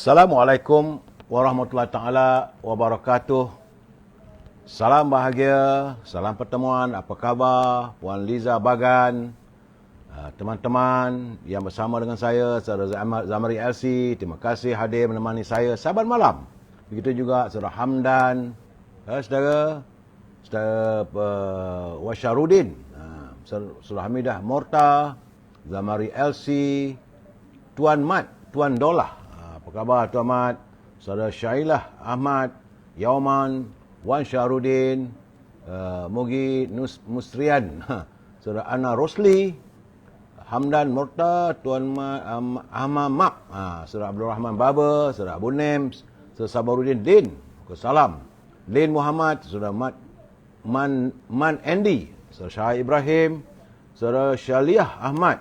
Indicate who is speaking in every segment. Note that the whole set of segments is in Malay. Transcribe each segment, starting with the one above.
Speaker 1: Assalamualaikum warahmatullahi taala wabarakatuh. Salam bahagia, salam pertemuan. Apa khabar Puan Liza Bagan, teman-teman yang bersama dengan saya, Saudara Zamari LC. Terima kasih hadir menemani saya saban malam. Begitu juga Saudara Hamdan, Saudara Wasyarudin, Saudara Hamidah Morta, Zamari LC, Tuan Mat, Tuan Dolah. Apa khabar Tuan Mat? Saudara Syailah Ahmad, Yauman, Wan Syarudin, Mugi Musrian, Saudara Ana Rosli, Hamdan Morta, Tuan Ahmad Mak, Saudara Abdul Rahman Baba, Saudara Abu Nems, Saudara Sabarudin Din, Salam, Din Muhammad, Saudara Man Andy, Saudara Syah Ibrahim, Saudara Syaliah Ahmad,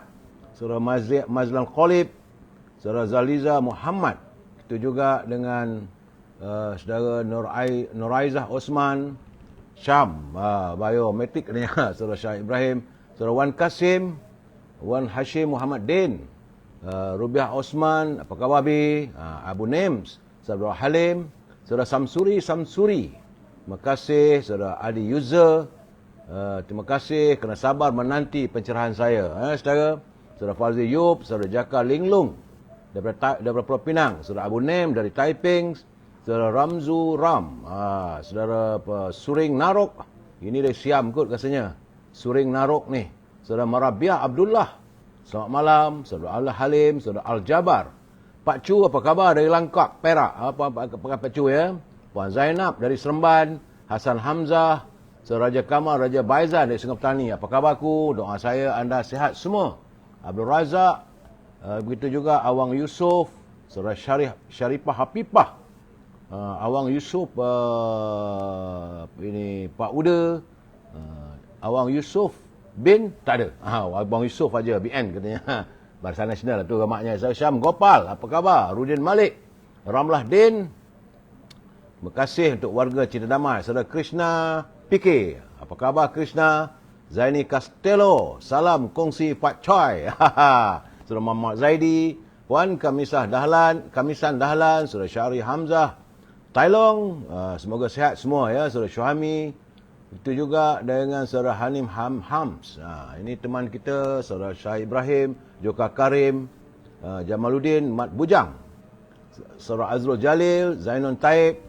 Speaker 1: Saudara Mazlan Khalib, Saudara Zaliza Muhammad. Itu juga dengan Saudara Nuraizah Osman Syam, biometrik katanya. Saudara Syah Ibrahim, Saudara Wan Kasim, Wan Hashim Muhammad Din, Rubiah Osman, apa khabar Bi? Abu Nems, Saudara Halim, Saudara Samsuri. Terima kasih Saudara Adi User. Terima kasih kerana sabar menanti pencerahan saya. Saudara Fazli Yub, Saudara Jaka Linglung daripada Pulau Pinang, Saudara Abu Nem dari Taiping, Saudara Ramzu Ram, Saudara Suring Narok, ini dari Siam kot rasanya, Suring Narok ni, Saudara Marabiah Abdullah, selamat malam, Saudara Allah Halim, Saudara Al-Jabar, Pak Chu apa khabar dari Langkap, Perak, apa Pak Chu ya, Puan Zainab dari Seremban, Hasan Hamzah, Saudara Raja Kamal, Raja Baizan dari Sungai Petani, apa khabarku, doa saya anda sihat semua, Abdul Razak, begitu juga Awang Yusof, Saudara Syarifah Hapipah, Awang Yusof, ini Pak Uda, Awang Yusof bin, tak ada. Awang Yusof aja, BN katanya. Barisan Nasional tu ramaknya. Saya Syam Gopal, apa khabar? Rudin Malik, Ramlah Din. Terima kasih untuk warga Cinta Damai. Saudara Krishna PK, apa khabar Krishna? Zaini Castello, salam kongsi Pak Choi. Saudara Muhammad Zaidi, Puan Kamisan Dahlan, Saudara Syari Hamzah, Tailong, semoga sihat semua ya, Saudara Syuhami. Itu juga dengan Saudara Hanim Hams. Ini teman kita, Saudara Syah Ibrahim, Joka Karim, Jamaluddin Mat Bujang, Saudara Azrul Jalil, Zainon Taib.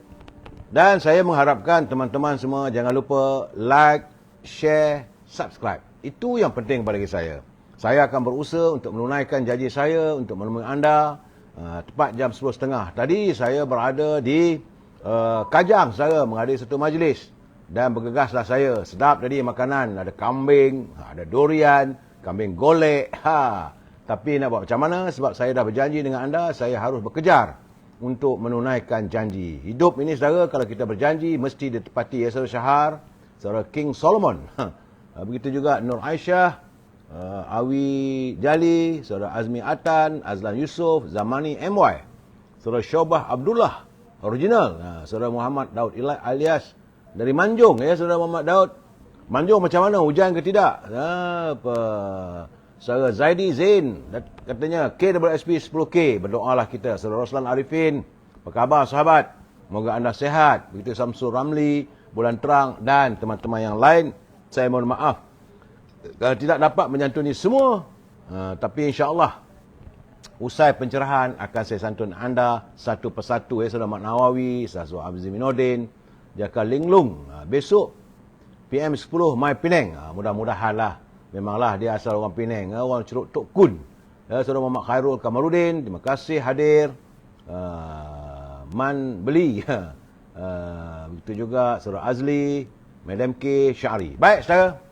Speaker 1: Dan saya mengharapkan teman-teman semua jangan lupa like, share, subscribe. Itu yang penting bagi saya. Saya akan berusaha untuk menunaikan janji saya untuk menemui anda tepat jam 10.30. Tadi saya berada di Kajang, saya menghadiri satu majlis dan bergegaslah saya. Sedap tadi makanan, ada kambing, ada durian, kambing golek. Tapi nak buat macam mana? Sebab saya dah berjanji dengan anda, saya harus bekejar untuk menunaikan janji. Hidup ini saudara, kalau kita berjanji mesti ditepati ya, Saudara Syahar, Saudara King Solomon. Begitu juga Nur Aisyah, Awi Jali, Saudara Azmi Atan, Azlan Yusof, Zamani MY, Saudara Syobah Abdullah, original, Saudara Muhammad Daud alias dari Manjung ya, Saudara Muhammad Daud. Manjung macam mana, hujan ke tidak? Saudara Zaidi Zain, katanya KWSP 10K, berdoalah kita. Saudara Roslan Arifin, apa khabar sahabat? Semoga anda sehat. Begitu Samsul Ramli, Bulan Terang dan teman-teman yang lain. Saya mohon maaf kalau tidak dapat menyantuni semua, tapi insya-Allah usai pencerahan akan saya santun anda satu persatu ya, Saudara Mat Nawawi, Saudara Abzi Minodin, Jaka Linglung. Besok PM10 My Penang. Mudah-mudahanlah, memanglah dia asal orang Penang, orang Ceruk Tok Kun. Saudara Muhammad Khairul Kamarudin, terima kasih hadir. Man Beli. Begitu juga Saudara Azli, Madam K Syari. Baik saudara,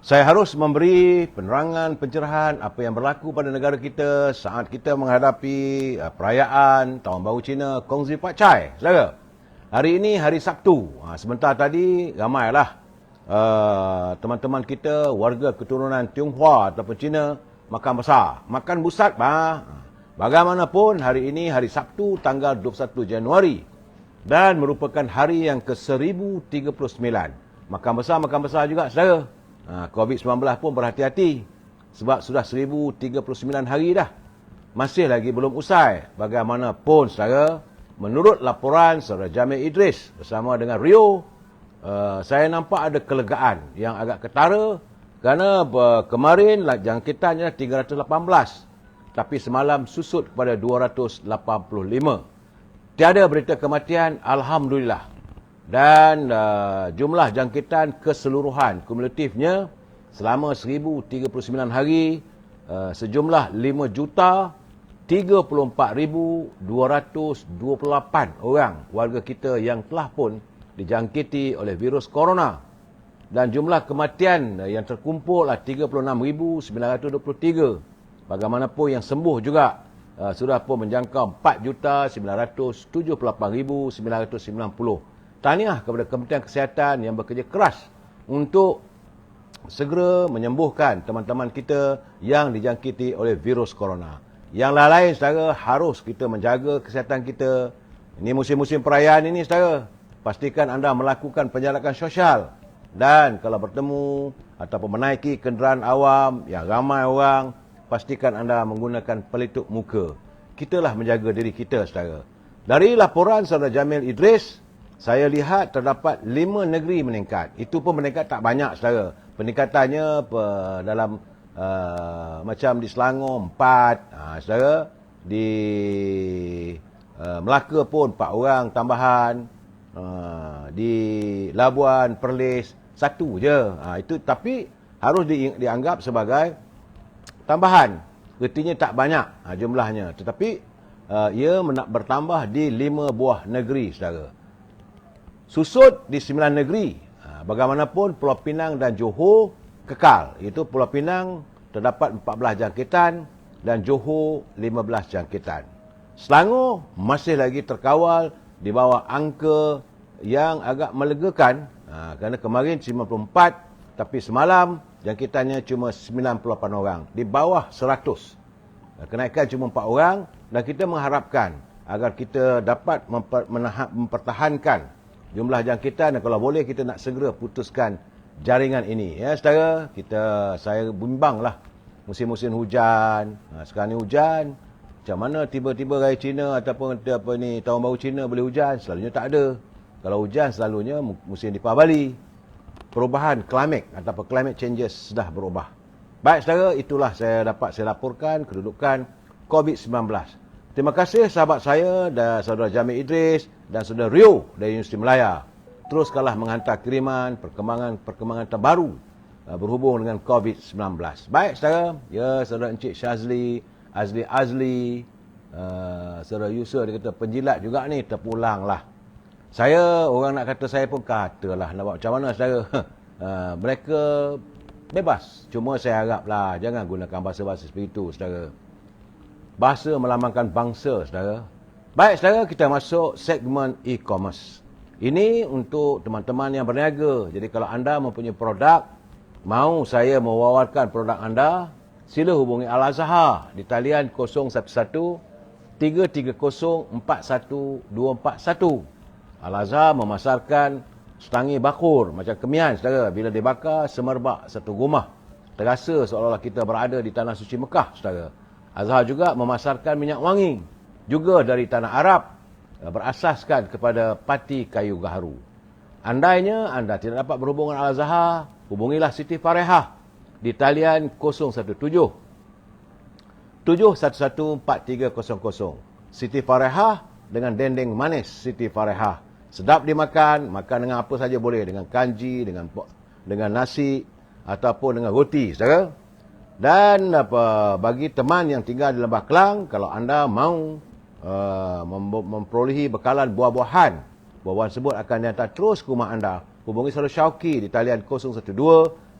Speaker 1: saya harus memberi penerangan, pencerahan apa yang berlaku pada negara kita saat kita menghadapi perayaan Tahun Baru Cina Kongsi Pak Chai. Saudara, hari ini hari Sabtu. Sebentar tadi ramailah teman-teman kita, warga keturunan Tionghoa ataupun Cina makan besar, makan busat. Bagaimanapun hari ini hari Sabtu tanggal 21 Januari dan merupakan hari yang ke-1039. Makan besar juga saudara. COVID-19 pun berhati-hati sebab sudah 1039 hari dah. masih lagi belum usai. Bagaimanapun saudara, menurut laporan saudara Jamil Idris bersama dengan Rio, saya nampak ada kelegaan yang agak ketara kerana kemarin jangkitannya 318 tapi semalam susut kepada 285. Tiada berita kematian, alhamdulillah. Dan jumlah jangkitan keseluruhan kumulatifnya selama 1039 hari sejumlah 5,34,228 orang warga kita yang telah pun dijangkiti oleh virus corona. Dan jumlah kematian yang terkumpul adalah 36,923. Bagaimanapun yang sembuh juga sudah pun menjangkau 4,978,990. Tahniah kepada Kementerian Kesihatan yang bekerja keras untuk segera menyembuhkan teman-teman kita yang dijangkiti oleh virus corona. Yang lain-lain, saudara, harus kita menjaga kesihatan kita. Ini musim-musim perayaan ini, saudara. Pastikan anda melakukan penjarakan sosial. Dan kalau bertemu ataupun menaiki kenderaan awam yang ramai orang, pastikan anda menggunakan pelitup muka. Kitalah menjaga diri kita, saudara. Dari laporan saudara Jamil Idris, saya lihat terdapat 5 negeri meningkat. Itu pun meningkat tak banyak, saudara. Peningkatannya dalam macam di Selangor 4, saudara. Di Melaka pun 4 orang tambahan. Di Labuan, Perlis 1 je. Itu tapi harus dianggap sebagai tambahan. Artinya tak banyak jumlahnya. Tetapi ia bertambah di 5 buah negeri, saudara. Susut di 9 negeri. Bagaimanapun Pulau Pinang dan Johor kekal. Iaitu Pulau Pinang terdapat 14 jangkitan dan Johor 15 jangkitan. Selangor masih lagi terkawal di bawah angka yang agak melegakan. Kerana kemarin 94 tapi semalam jangkitannya cuma 98 orang. Di bawah 100. Kenaikan cuma 4 orang dan kita mengharapkan agar kita dapat mempertahankan jumlah jangkitan dan kalau boleh kita nak segera putuskan jaringan ini. Ya, saudara, saya bimbanglah musim-musim hujan. Sekarang ni hujan, macam mana tiba-tiba raya Cina ataupun tahun baru Cina boleh hujan? Selalunya tak ada. Kalau hujan selalunya musim Deepavali. Perubahan climate ataupun climate changes sudah berubah. Baik, saudara, itulah saya laporkan kedudukan COVID-19. Terima kasih sahabat saya dan saudara Jamil Idris dan saudara Rio dari Universiti Melaya. Teruskanlah menghantar kiriman perkembangan terbaru berhubung dengan COVID-19. Baik, saudara. Ya, saudara Encik Syazli, Azli, saudara Yusuf dia kata penjilat juga ni terpulanglah. Saya, orang nak kata saya pun katalah. Nak buat macam mana, saudara? Mereka bebas. Cuma saya haraplah jangan gunakan bahasa-bahasa seperti itu, saudara. Bahasa melambangkan bangsa, saudara. Baik, saudara, kita masuk segmen e-commerce. Ini untuk teman-teman yang berniaga. Jadi kalau anda mempunyai produk, mahu saya mewawarkan produk anda, sila hubungi Al-Azhar di talian 011-330-41241. Al-Azhar memasarkan setangi bakur macam kemian, saudara. Bila dibakar, semerbak satu rumah. Terasa seolah-olah kita berada di tanah suci Mekah, saudara. Azhar juga memasarkan minyak wangi. Juga dari tanah Arab. Berasaskan kepada pati kayu gaharu. Andainya anda tidak dapat berhubungan Al-Azhar, hubungilah Siti Farehah di talian 017-711-4300. Siti Farehah dengan dendeng manis Siti Farehah. Sedap dimakan, makan dengan apa saja boleh. Dengan kanji, dengan nasi, ataupun dengan roti, saudara. Dan bagi teman yang tinggal di Lembah Kelang, kalau anda mahu memperolehi bekalan buah-buahan, buah-buahan tersebut akan dihantar terus ke rumah anda. Hubungi saudara Syauqi di talian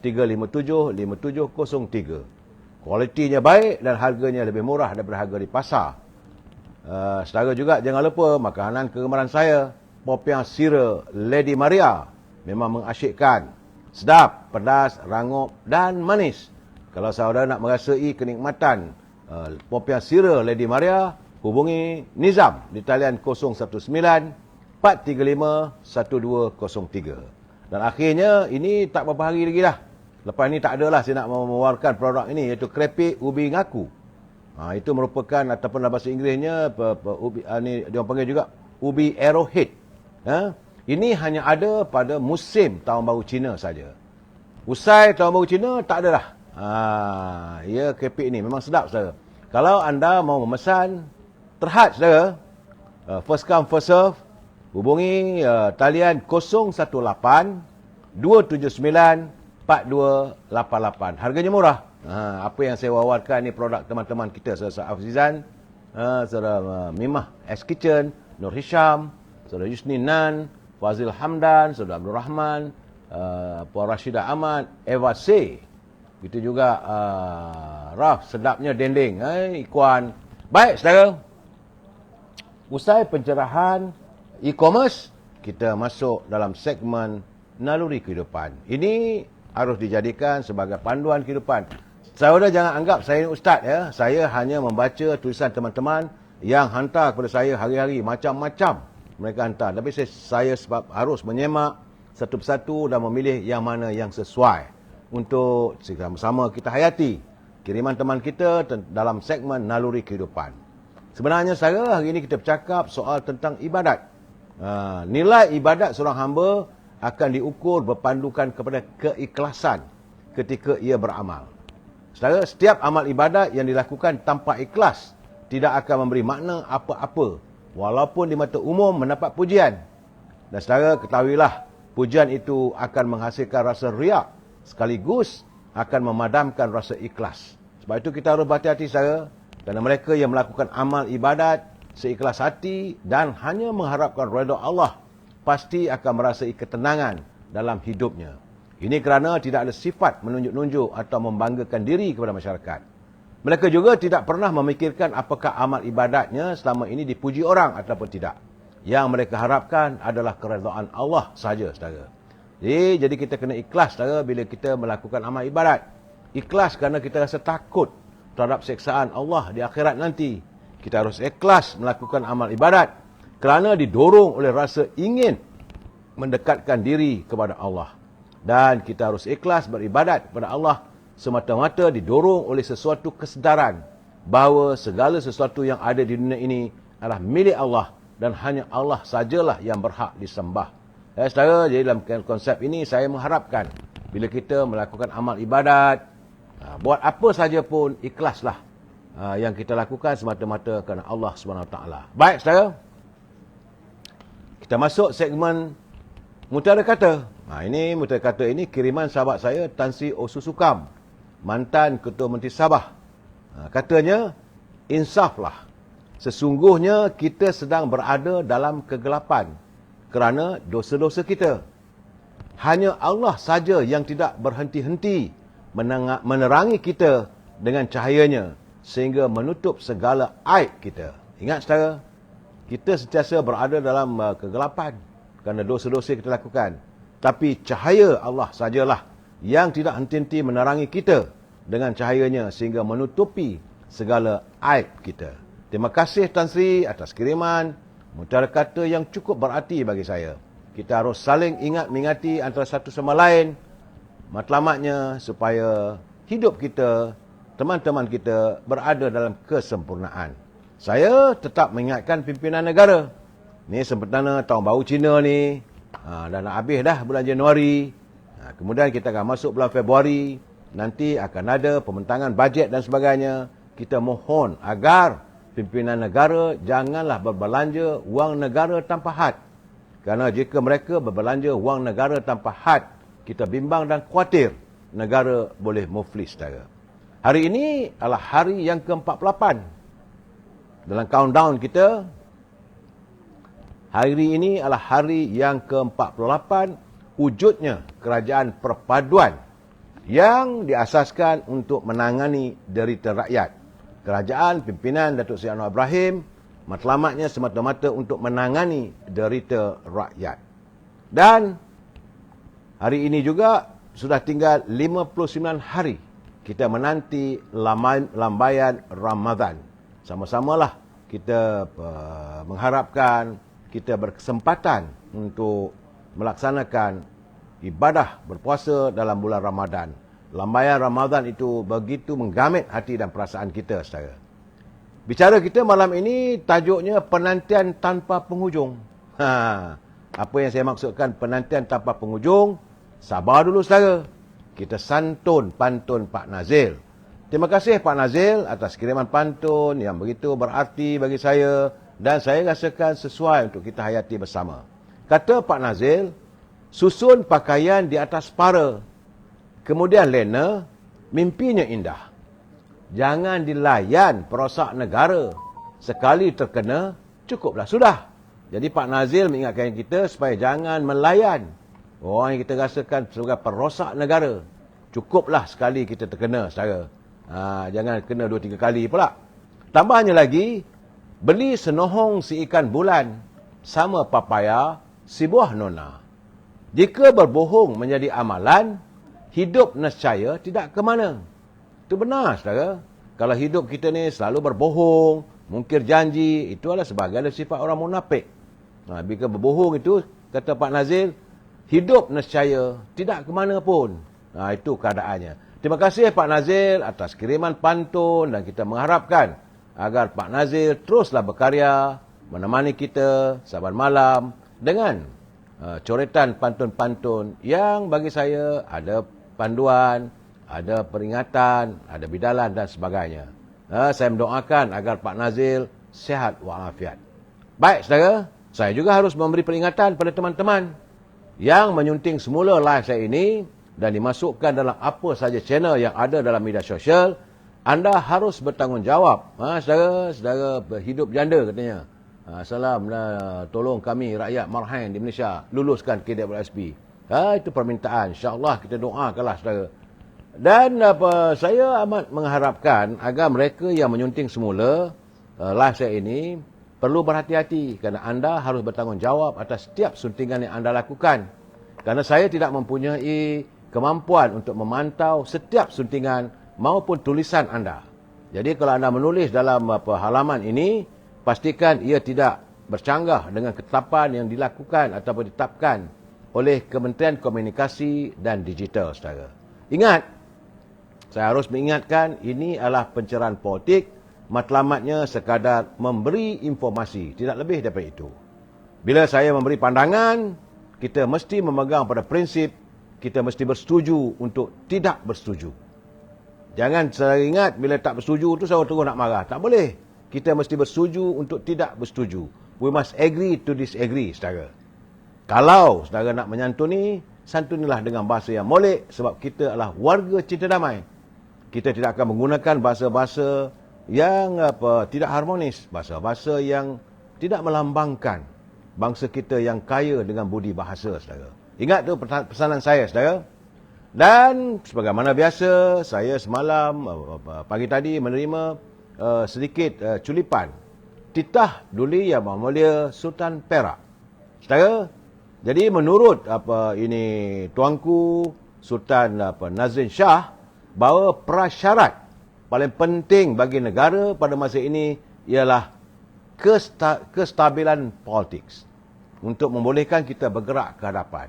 Speaker 1: 012-357-5703. Kualitinya baik dan harganya lebih murah daripada harga di pasar. Saudara juga jangan lupa makanan kegemaran saya, popiah sira Lady Maria. Memang mengasyikkan. Sedap, pedas, rangup dan manis. Kalau saudara nak merasai kenikmatan popiah sira Lady Maria, hubungi Nizam di talian 019-435-1203. Dan akhirnya, ini tak berapa hari lagi dah. Lepas ni tak adalah saya nak mengeluarkan produk ini, iaitu kerepek ubi ngaku. Itu merupakan ataupun dalam bahasa Inggerisnya ni dia orang panggil juga ubi arrowhead. Ini hanya ada pada musim Tahun Baru Cina saja. Usai Tahun Baru Cina tak ada dah. Ya, keripik ni memang sedap saudara. Kalau anda mau memesan, terhad saudara. First come first serve. Hubungi talian 018 279 4288. Harganya murah. Apa yang saya wawarkan ni produk teman-teman kita, saudara Afzizan, saudara Mimah S Kitchen, Nur Hisham, saudara Yusni Nan, Fazil Hamdan, saudara Abdul Rahman, Puan Rashidah Ahmad, Eva C. Itu juga Raf, sedapnya dendeng, Ikuan. Baik saudara, usai pencerahan e-commerce, kita masuk dalam segmen naluri kehidupan. Ini harus dijadikan sebagai panduan kehidupan. Saudara jangan anggap saya ni ustaz ya. Saya hanya membaca tulisan teman-teman yang hantar kepada saya hari-hari, macam-macam mereka hantar. Tapi saya sebab harus menyemak satu persatu dan memilih yang mana yang sesuai untuk sama-sama kita hayati kiriman teman kita dalam segmen naluri kehidupan. Sebenarnya saya hari ini kita bercakap soal tentang ibadat. Nilai ibadat seorang hamba akan diukur berpandukan kepada keikhlasan ketika ia beramal. Saudara, setiap amal ibadat yang dilakukan tanpa ikhlas tidak akan memberi makna apa-apa, walaupun di mata umum mendapat pujian. Dan saudara ketahuilah, pujian itu akan menghasilkan rasa riak, sekaligus akan memadamkan rasa ikhlas. Sebab itu kita harus berhati-hati saudara, kerana mereka yang melakukan amal ibadat seikhlas hati dan hanya mengharapkan redha Allah, pasti akan merasai ketenangan dalam hidupnya. Ini kerana tidak ada sifat menunjuk-nunjuk atau membanggakan diri kepada masyarakat. Mereka juga tidak pernah memikirkan apakah amal ibadatnya selama ini dipuji orang ataupun tidak. Yang mereka harapkan adalah keredaan Allah sahaja, saudara. Jadi kita kena ikhlas, saudara, bila kita melakukan amal ibadat. Ikhlas kerana kita rasa takut terhadap siksaan Allah di akhirat nanti. Kita harus ikhlas melakukan amal ibadat kerana didorong oleh rasa ingin mendekatkan diri kepada Allah. Dan kita harus ikhlas beribadat kepada Allah semata-mata didorong oleh sesuatu kesedaran bahawa segala sesuatu yang ada di dunia ini adalah milik Allah dan hanya Allah sajalah yang berhak disembah. Saudara, jadi dalam konsep ini saya mengharapkan bila kita melakukan amal ibadat, buat apa saja pun ikhlaslah yang kita lakukan semata-mata kerana Allah SWT. Baik saudara, kita masuk segmen Mutiara Kata. Ini Mutiara Kata ini kiriman sahabat saya Tan Sri Osusukam, mantan Ketua Menteri Sabah. Katanya, insaflah. Sesungguhnya kita sedang berada dalam kegelapan kerana dosa-dosa kita. Hanya Allah saja yang tidak berhenti-henti menerangi kita dengan cahayanya sehingga menutup segala aib kita. Ingat saudara, kita sentiasa berada dalam kegelapan kerana dosa-dosa kita lakukan. Tapi cahaya Allah sajalah yang tidak henti-henti menerangi kita dengan cahayanya sehingga menutupi segala aib kita. Terima kasih Tan Sri atas kiriman Mutiara Kata yang cukup berarti bagi saya. Kita harus saling ingat mengingati antara satu sama lain matlamatnya supaya hidup kita, teman-teman kita berada dalam kesempurnaan. Saya tetap mengingatkan pimpinan negara. Ni sempena Tahun Baru Cina ni. Dah nak habis dah bulan Januari. Kemudian kita akan masuk bulan Februari. Nanti akan ada pembentangan bajet dan sebagainya. Kita mohon agar pimpinan negara janganlah berbelanja wang negara tanpa had. Kerana jika mereka berbelanja wang negara tanpa had, kita bimbang dan khawatir negara boleh muflis, saudara. Hari ini adalah hari yang ke-48. Dalam countdown kita, hari ini adalah hari yang ke-48 wujudnya kerajaan perpaduan yang diasaskan untuk menangani derita rakyat. Kerajaan pimpinan Datuk Seri Anwar Ibrahim matlamatnya semata-mata untuk menangani derita rakyat. Dan hari ini juga sudah tinggal 59 hari kita menanti lambaian Ramadan. Sama-samalah kita mengharapkan kita berkesempatan untuk melaksanakan ibadah berpuasa dalam bulan Ramadan. Lambaian Ramadan itu begitu menggamit hati dan perasaan kita, saudara. Bicara kita malam ini tajuknya penantian tanpa penghujung. Apa yang saya maksudkan penantian tanpa penghujung? Sabar dulu saudara. Kita santun pantun Pak Nazil. Terima kasih Pak Nazil atas kiriman pantun yang begitu berarti bagi saya dan saya rasakan sesuai untuk kita hayati bersama. Kata Pak Nazil, susun pakaian di atas para. Kemudian lena, mimpinya indah. Jangan dilayan perosak negara. Sekali terkena, cukuplah sudah. Jadi Pak Nazil mengingatkan kita supaya jangan melayan orang yang kita rasakan sebagai perosak negara. Cukuplah sekali kita terkena, saudara. Jangan kena 2-3 kali pula. Tambahnya lagi, beli senohong si ikan bulan, sama papaya si buah nona. Jika berbohong menjadi amalan, hidup nescaya tidak ke mana. Itu benar, saudara. Kalau hidup kita ni selalu berbohong, mungkir janji, itu adalah sebagai sifat orang munafik. Bila berbohong itu, kata Pak Nazil, hidup nescaya tidak ke mana pun. Itu keadaannya. Terima kasih Pak Nazil atas kiriman pantun dan kita mengharapkan agar Pak Nazil teruslah berkarya, menemani kita saban malam dengan coretan pantun-pantun yang bagi saya ada panduan, ada peringatan, ada bidalan dan sebagainya. Saya mendoakan agar Pak Nazil sihat walafiat. Baik saudara, saya juga harus memberi peringatan pada teman-teman yang menyunting semula live saya ini dan dimasukkan dalam apa saja channel yang ada dalam media sosial. Anda harus bertanggungjawab. Saudara hidup janda katanya. Salam, tolong kami rakyat Marhain di Malaysia luluskan KWSP. Itu permintaan. InsyaAllah kita doakanlah saudara. Dan saya amat mengharapkan agar mereka yang menyunting semula live saya ini perlu berhati-hati kerana anda harus bertanggungjawab atas setiap suntingan yang anda lakukan. Kerana saya tidak mempunyai kemampuan untuk memantau setiap suntingan maupun tulisan anda. Jadi kalau anda menulis dalam halaman ini, pastikan ia tidak bercanggah dengan ketetapan yang dilakukan ataupun ditetapkan oleh Kementerian Komunikasi dan Digital, saudara. Ingat, saya harus mengingatkan ini adalah pencerahan politik, matlamatnya sekadar memberi informasi, tidak lebih daripada itu. Bila saya memberi pandangan, kita mesti memegang pada prinsip, kita mesti bersetuju untuk tidak bersetuju. Jangan saya ingat bila tak bersetuju itu saya terus nak marah. Tak boleh. Kita mesti bersetuju untuk tidak bersetuju. We must agree to disagree, saudara. Kalau saudara nak menyantuni, santunilah dengan bahasa yang molek sebab kita adalah warga cinta damai. Kita tidak akan menggunakan bahasa-bahasa yang tidak harmonis, bahasa-bahasa yang tidak melambangkan bangsa kita yang kaya dengan budi bahasa, saudara. Ingat tu pesanan saya, saudara. Dan sebagaimana biasa, saya semalam pagi tadi menerima sedikit culipan titah Duli Yang Mulia Sultan Perak. Saudara, jadi menurut tuanku Sultan Nazrin Shah, bahawa prasyarat paling penting bagi negara pada masa ini ialah kestabilan politik untuk membolehkan kita bergerak ke hadapan.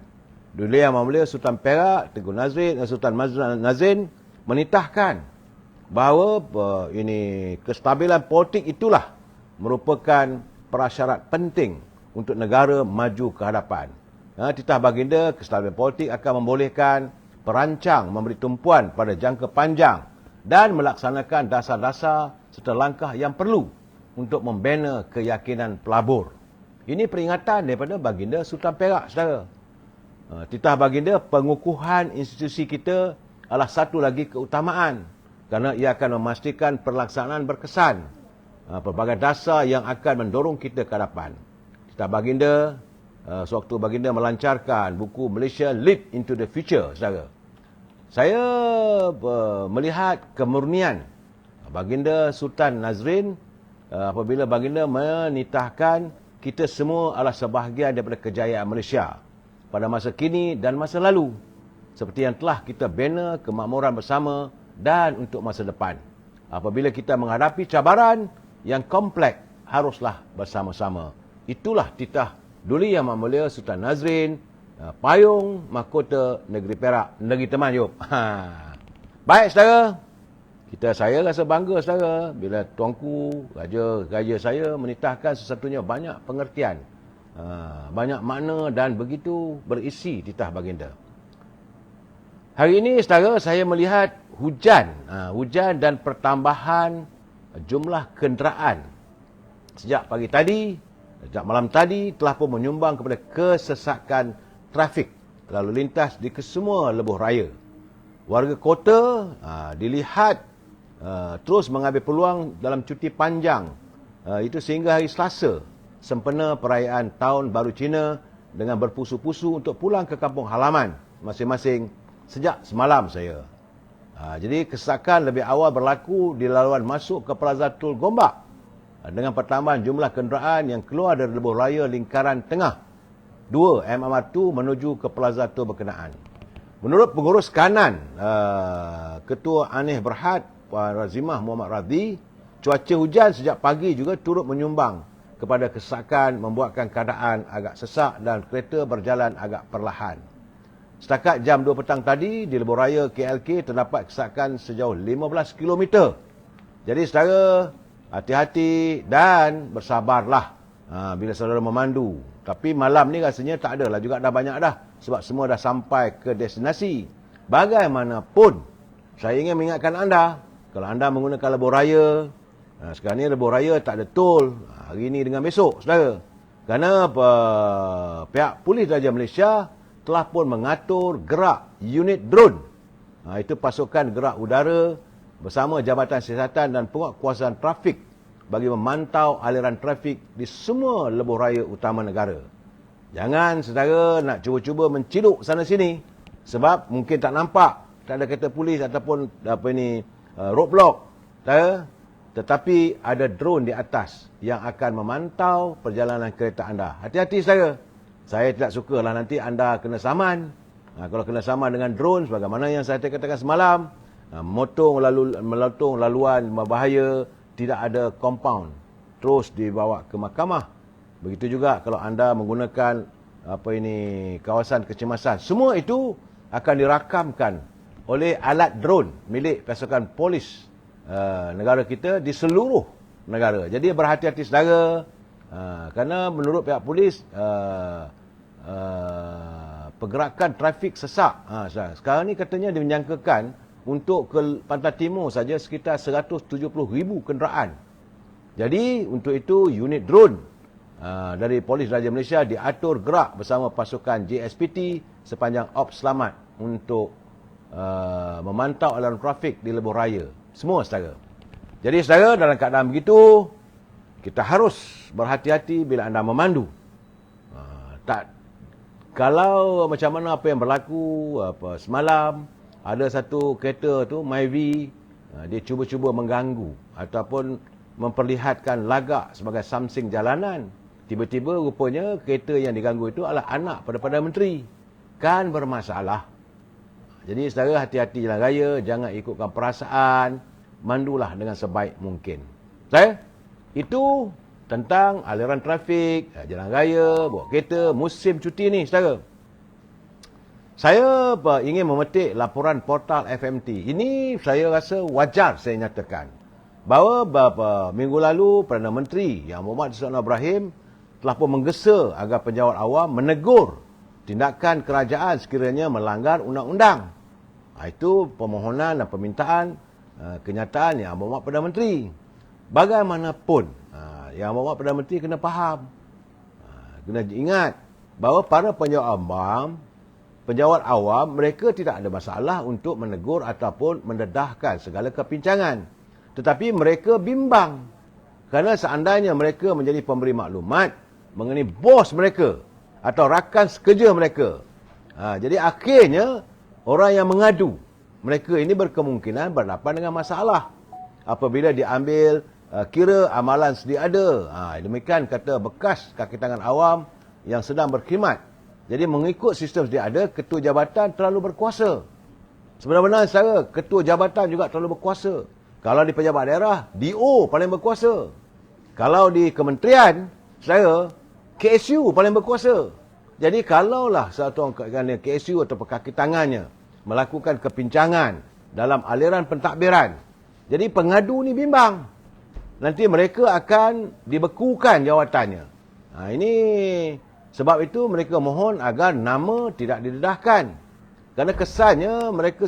Speaker 1: Dulu Yang Mulia Sultan Perak, Tengku Sultan Nazrin menitahkan bahawa kestabilan politik itulah merupakan prasyarat penting untuk negara maju ke hadapan. Titah baginda, kestabilan politik akan membolehkan perancang memberi tumpuan pada jangka panjang dan melaksanakan dasar-dasar serta langkah yang perlu untuk membina keyakinan pelabur. Ini peringatan daripada baginda Sultan Perak, saudara. Titah baginda, pengukuhan institusi kita adalah satu lagi keutamaan kerana ia akan memastikan pelaksanaan berkesan pelbagai dasar yang akan mendorong kita ke hadapan. Titah baginda, sewaktu baginda melancarkan buku Malaysia Leap into the Future, saudara, saya melihat kemurnian baginda Sultan Nazrin apabila baginda menitahkan kita semua adalah sebahagian daripada kejayaan Malaysia pada masa kini dan masa lalu, seperti yang telah kita bina kemakmuran bersama dan untuk masa depan. Apabila kita menghadapi cabaran yang kompleks, haruslah bersama-sama. Itulah titah Duli Yang Mulia Sultan Nazrin, payung mahkota negeri Perak, negeri teman, jom. Baik, saudara. Saya rasa bangga saudara bila tuanku, raja saya menitahkan sesatunya banyak pengertian, banyak makna dan begitu berisi titah baginda. Hari ini saudara saya melihat hujan dan pertambahan jumlah kenderaan sejak pagi tadi, sejak malam tadi telah pun menyumbang kepada kesesakan trafik lalu lintas di kesemua lebuh raya. Warga kota dilihat terus mengambil peluang dalam cuti panjang itu sehingga hari Selasa sempena perayaan Tahun Baru Cina dengan berpusu-pusu untuk pulang ke kampung halaman masing-masing sejak semalam saya. Jadi kesesakan lebih awal berlaku di laluan masuk ke Plaza Tol Gombak dengan pertambahan jumlah kenderaan yang keluar dari lebuh raya lingkaran tengah 2 MR2 menuju ke Plaza Tol berkenaan. Menurut pengurus kanan Ketua Aneh Berhad Puan Razimah Muhammad Radhi, cuaca hujan sejak pagi juga turut menyumbang kepada kesesakan membuatkan keadaan agak sesak dan kereta berjalan agak perlahan. Setakat jam 2 petang tadi, di lebuh raya KLK terdapat kesesakan sejauh 15 km. Jadi saudara, hati-hati dan bersabarlah bila saudara memandu. Tapi malam ni rasanya tak ada lah juga, dah banyak dah. Sebab semua dah sampai ke destinasi. Bagaimanapun, saya ingin mengingatkan anda, kalau anda menggunakan lebuh raya, sekarang ni lebuh raya tak ada tol, hari ni dengan besok, saudara. Kerana pihak Polis Raja Malaysia telah pun mengatur gerak unit drone. Itu pasukan gerak udara bersama Jabatan Siasatan dan Penguatkuasaan Trafik bagi memantau aliran trafik di semua lebuh raya utama negara. Jangan saudara nak cuba-cuba menciduk sana sini sebab mungkin tak nampak, tak ada kereta polis ataupun roadblock, tetapi ada drone di atas yang akan memantau perjalanan kereta anda. Hati-hati saudara. Saya tidak sukalah nanti anda kena saman. Kalau kena saman dengan drone sebagaimana yang saya katakan semalam, melotong laluan berbahaya, tidak ada compound, terus dibawa ke mahkamah. Begitu juga kalau anda menggunakan kawasan kecemasan. Semua itu akan dirakamkan oleh alat drone milik pasukan polis negara kita di seluruh negara. Jadi berhati-hati saudara, kerana menurut pihak polis pergerakan trafik sesak. Sekarang ni katanya dimenjangkakan untuk ke Pantai Timur saja sekitar 170,000 kenderaan. Jadi untuk itu unit drone dari Polis Raja Malaysia diatur gerak bersama pasukan JSPT sepanjang Ops Selamat untuk memantau aliran trafik di lebuh raya. Semua saudara. Jadi saudara, dalam keadaan begitu, kita harus berhati-hati bila anda memandu. Kalau macam mana apa yang berlaku semalam, ada satu kereta tu, Myvi, dia cuba-cuba mengganggu ataupun memperlihatkan lagak sebagai samsing jalanan. Tiba-tiba rupanya kereta yang diganggu itu adalah anak Perdana Menteri. Kan bermasalah. Jadi saudara, hati-hati jalan raya, jangan ikutkan perasaan, mandulah dengan sebaik mungkin. Itu tentang aliran trafik, jalan raya, bawa kereta, musim cuti ni, saudara. Saya ingin memetik laporan portal FMT. Ini saya rasa wajar saya nyatakan. Bahawa beberapa minggu lalu, Perdana Menteri Yang Berhormat Datuk Ibrahim telah pun menggesa agar penjawat awam menegur tindakan kerajaan sekiranya melanggar undang-undang. Itu permohonan dan permintaan kenyataan Yang Berhormat Perdana Menteri. Bagaimanapun, Yang Berhormat Perdana Menteri kena faham, kena ingat bahawa para penjawat awam mereka tidak ada masalah untuk menegur ataupun mendedahkan segala kepincangan. Tetapi mereka bimbang kerana seandainya mereka menjadi pemberi maklumat mengenai bos mereka atau rakan sekerja mereka, jadi akhirnya orang yang mengadu mereka ini berkemungkinan berhadapan dengan masalah apabila diambil kira amalan sedia ada. Demikian kata bekas kaki tangan awam yang sedang berkhidmat. Jadi mengikut sistem sedia ada, ketua jabatan terlalu berkuasa. Sebenarnya secara ketua jabatan juga terlalu berkuasa. Kalau di pejabat daerah, DO paling berkuasa. Kalau di kementerian, saya KSU paling berkuasa. Jadi kalaulah satu orang KSU atau kaki tangannya melakukan kepincangan dalam aliran pentadbiran, Jadi pengadu ni bimbang. Nanti mereka akan dibekukan jawatannya. Ini sebab itu mereka mohon agar nama tidak didedahkan. Kerana kesannya mereka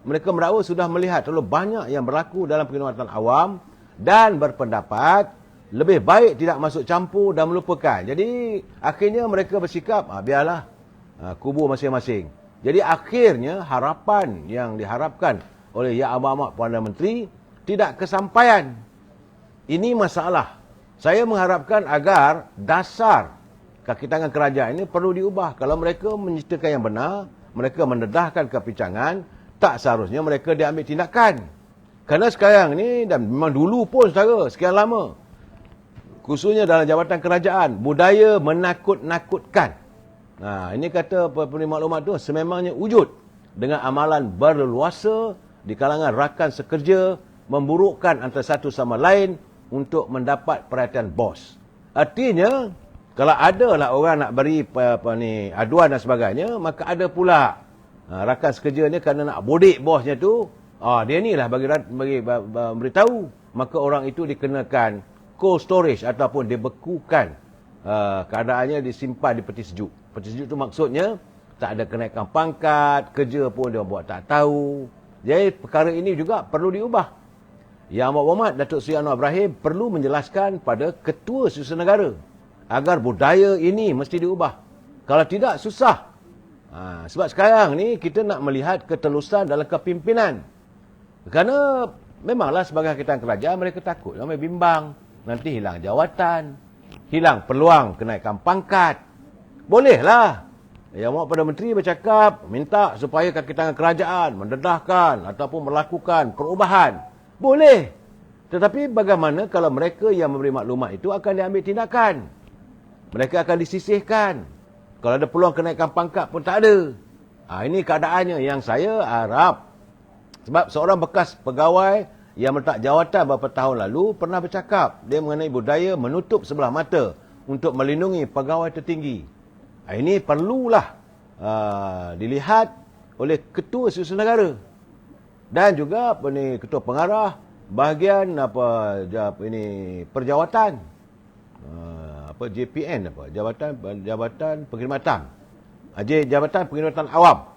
Speaker 1: mendakwa sudah melihat terlalu banyak yang berlaku dalam perkhidmatan awam dan berpendapat lebih baik tidak masuk campur dan melupakan. Jadi akhirnya mereka bersikap, biarlah kubur masing-masing. Jadi akhirnya harapan yang diharapkan oleh Yang Amat-Amat Perdana Menteri tidak kesampaian. Ini masalah. Saya mengharapkan agar dasar kaki tangan kerajaan ini perlu diubah. Kalau mereka menceritakan yang benar, mereka mendedahkan kepincangan, tak seharusnya mereka diambil tindakan. Kerana sekarang ni, dan memang dulu pun saudara, sekian lama, khususnya dalam jabatan kerajaan, budaya menakut-nakutkan. Ini kata penerima maklumat tu, sememangnya wujud dengan amalan berleluasa di kalangan rakan sekerja, memburukkan antara satu sama lain untuk mendapat perhatian bos. Artinya, kalau ada lah orang nak beri aduan dan sebagainya, maka ada pula rakan sekerja ni kerana nak bodek bosnya tu, dia ni lah bagi beritahu, maka orang itu dikenakan cold storage ataupun dibekukan, keadaannya disimpan di peti sejuk. Peti sejuk tu maksudnya tak ada kenaikan pangkat, kerja pun dia buat tak tahu. Jadi perkara ini juga perlu diubah. Yang Amat Datuk Seri Anwar Ibrahim perlu menjelaskan pada Ketua Setiausaha Negara agar budaya ini mesti diubah. Kalau tidak, susah. Sebab sekarang ni kita nak melihat ketelusan dalam kepimpinan. Kerana memanglah sebagai hakikat kerajaan mereka takut, mereka bimbang. Nanti hilang jawatan, hilang peluang kenaikan pangkat. Bolehlah Yang Amat Perdana Menteri bercakap, minta supaya kaki tangan kerajaan mendedahkan ataupun melakukan perubahan. Boleh. Tetapi bagaimana kalau mereka yang memberi maklumat itu akan diambil tindakan? Mereka akan disisihkan. Kalau ada peluang kenaikan pangkat pun tak ada. Ini keadaannya yang saya harap. Sebab seorang bekas pegawai yang meletak jawatan beberapa tahun lalu pernah bercakap. Dia mengenai budaya menutup sebelah mata untuk melindungi pegawai tertinggi. Ini perlulah dilihat oleh Ketua Setiausaha Negara. Dan juga Ketua Pengarah bahagian perjawatan. JPN Jabatan Perkhidmatan. Jabatan Perkhidmatan Awam.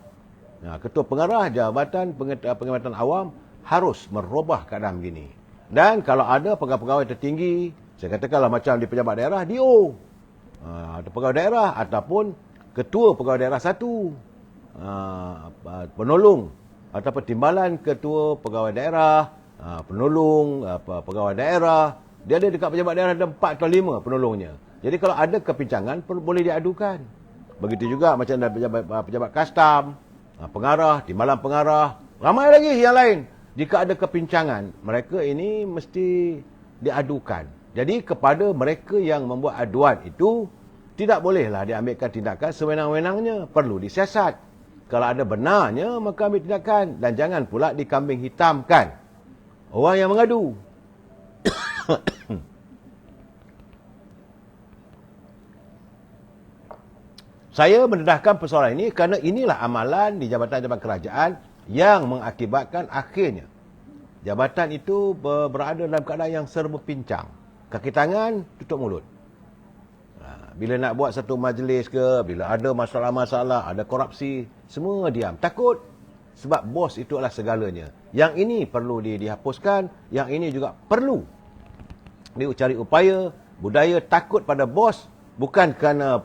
Speaker 1: Ketua Pengarah Jabatan Perkhidmatan Awam harus merubah keadaan begini. Dan kalau ada pegawai-pegawai tertinggi, saya katakanlah macam di pejabat daerah, DO. Pegawai daerah ataupun Ketua Pegawai Daerah 1. Penolong ataupun timbalan Ketua Pegawai Daerah, penolong pegawai daerah. Dia ada dekat pejabat daerah ada 4 atau 5 penolongnya. Jadi kalau ada kepincangan boleh diadukan. Begitu juga macam ada pejabat kastam, pengarah, timbalan pengarah, ramai lagi yang lain. Jika ada kepincangan, mereka ini mesti diadukan. Jadi kepada mereka yang membuat aduan itu, tidak bolehlah diambilkan tindakan sewenang-wenangnya. Perlu disiasat. Kalau ada benarnya, maka ambil tindakan. Dan jangan pula dikambing hitamkan orang yang mengadu. Saya mendedahkan persoalan ini kerana inilah amalan di jabatan-jabatan kerajaan yang mengakibatkan akhirnya jabatan itu berada dalam keadaan yang serba pincang. Kaki tangan, tutup mulut. Bila nak buat satu majlis ke, bila ada masalah-masalah, ada korupsi, semua diam. Takut sebab bos itu adalah segalanya. Yang ini perlu dihapuskan, yang ini juga perlu dicari upaya. Budaya takut pada bos bukan kerana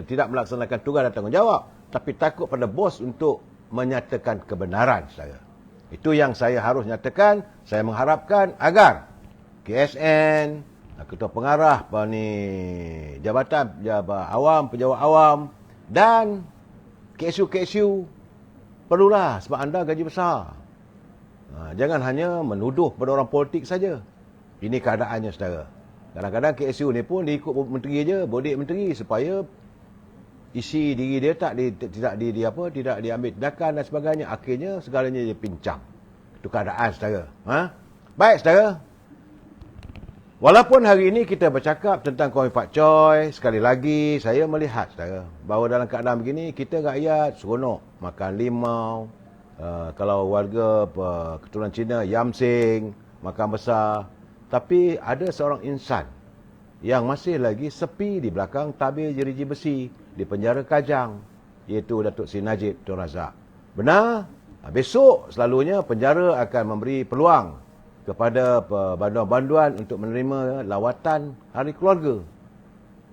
Speaker 1: tidak melaksanakan tugas dan tanggungjawab, tapi takut pada bos untuk menyatakan kebenaran saudara. Itu yang saya harus nyatakan. Saya mengharapkan agar KSN, Ketua Pengarah Jabatan Awam, Pejabat Awam dan KSU perlulah, sebab anda gaji besar. Jangan hanya menuduh pada orang politik saja. Ini keadaannya saudara. Kadang-kadang KSU ni pun dia ikut menteri je, bodek menteri supaya isi diri dia tidak diambil tindakan dan sebagainya. Akhirnya segalanya dia pincang. Itu keadaan saudara. Baik saudara. Walaupun hari ini kita bercakap tentang Kuala Pak Choi, sekali lagi saya melihat saudara, bahawa dalam keadaan begini kita rakyat seronok makan limau, Kalau warga keturunan Cina, Yam Seng, Makam Besar. Tapi ada seorang insan yang masih lagi sepi di belakang tabir jeriji besi di penjara Kajang, iaitu Datuk Seri Najib Tun Razak. Benar, besok selalunya penjara akan memberi peluang kepada banduan-banduan untuk menerima lawatan hari keluarga.